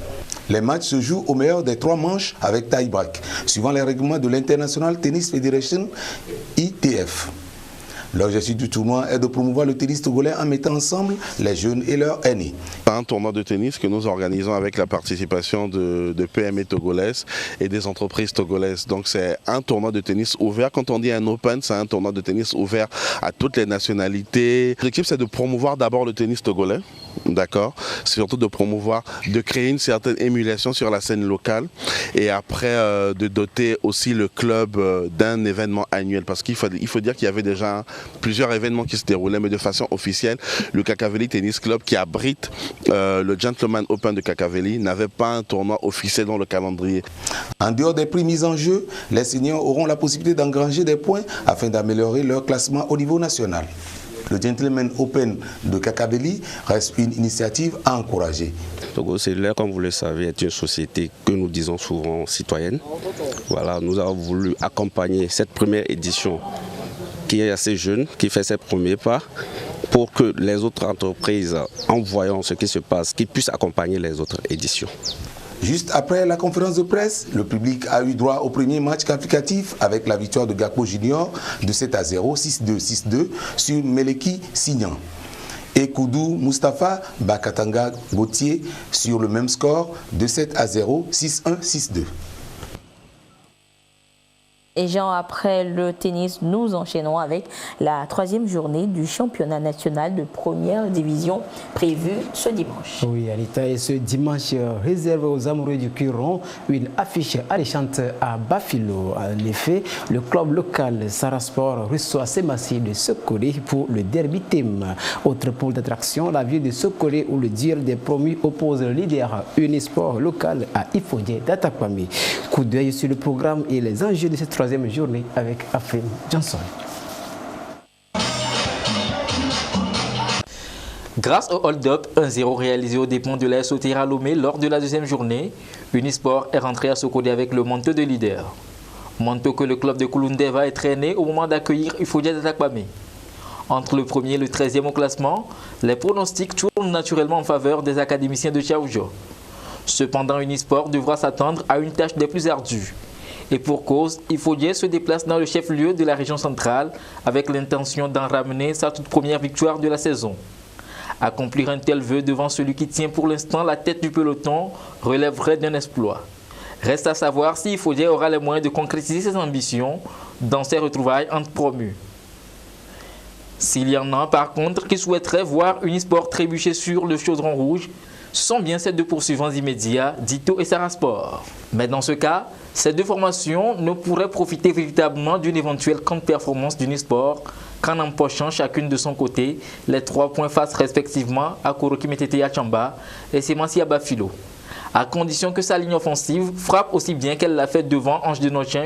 Les matchs se jouent au meilleur des 3 manches avec tie-break, suivant les règlements de l'International Tennis Federation, ITF. L'objectif du tournoi est de promouvoir le tennis togolais en mettant ensemble les jeunes et leurs aînés. C'est un tournoi de tennis que nous organisons avec la participation de PME togolaises et des entreprises togolaises. Donc c'est un tournoi de tennis ouvert. Quand on dit un open, c'est un tournoi de tennis ouvert à toutes les nationalités. L'objectif, c'est de promouvoir d'abord le tennis togolais. D'accord, c'est surtout de promouvoir, de créer une certaine émulation sur la scène locale et après de doter aussi le club d'un événement annuel, parce qu'il faut dire qu'il y avait déjà plusieurs événements qui se déroulaient, mais de façon officielle, le Kakaveli Tennis Club qui abrite le Gentleman Open de Kakaveli n'avait pas un tournoi officiel dans le calendrier. En dehors des prix mis en jeu, les seniors auront la possibilité d'engranger des points afin d'améliorer leur classement au niveau national. Le Gentleman Open de Kakaveli reste une initiative à encourager. Togo Cellulaire, comme vous le savez, est une société que nous disons souvent citoyenne. Voilà, nous avons voulu accompagner cette première édition qui est assez jeune, qui fait ses premiers pas, pour que les autres entreprises, en voyant ce qui se passe, qu'ils puissent accompagner les autres éditions. Juste après la conférence de presse, le public a eu droit au premier match qualificatif avec la victoire de Gakpo Junior de 7-0, 6-2, 6-2 sur Meleki Signan. Et Koudou Mustafa Bakatanga Gauthier sur le même score de 7-0, 6-1, 6-2. Et Jean, après le tennis, nous enchaînons avec la 3e journée du championnat national de première division prévue ce dimanche. Oui, Anita, et ce dimanche réservé aux amoureux du Curon, une affiche alléchante à Bafilo. En effet, le club local Sarasport reçoit Semassi de Sokore pour le derby team. Autre pôle d'attraction, la ville de Sokore où le duel des promus oppose le leader Unisport local à Ifodje d'Atakwami. Coup d'œil sur le programme et les enjeux de cette 3e journée avec Afrim Johnson. Grâce au hold-up 1-0 réalisé aux dépens de la SOTIRA Lomé lors de la 2e journée, Unisport est rentré à Sokode avec le manteau de leader. Manteau que le club de Kouloundé va entraîner au moment d'accueillir Ifodje d'Atakwami. Entre le 1er et le 13e au classement, les pronostics tournent naturellement en faveur des académiciens de Tchaoudjo. Cependant, Unisport devra s'attendre à une tâche des plus ardues. Et pour cause, Ifodje se déplace dans le chef-lieu de la région centrale avec l'intention d'en ramener sa toute première victoire de la saison. Accomplir un tel vœu devant celui qui tient pour l'instant la tête du peloton relèverait d'un exploit. Reste à savoir si Ifodje aura les moyens de concrétiser ses ambitions dans ses retrouvailles entre promus. S'il y en a par contre qui souhaiteraient voir Unisport trébucher sur le chaudron rouge, ce sont bien ces deux poursuivants immédiats, Dito et Sarasport. Mais dans ce cas, ces deux formations ne pourraient profiter véritablement d'une éventuelle contre-performance d'Unisport qu'en empochant chacune de son côté les 3 points face respectivement à Koroki Metete Yachamba et Semassi Abafilo, à condition que sa ligne offensive frappe aussi bien qu'elle l'a fait devant Ange de Nochin.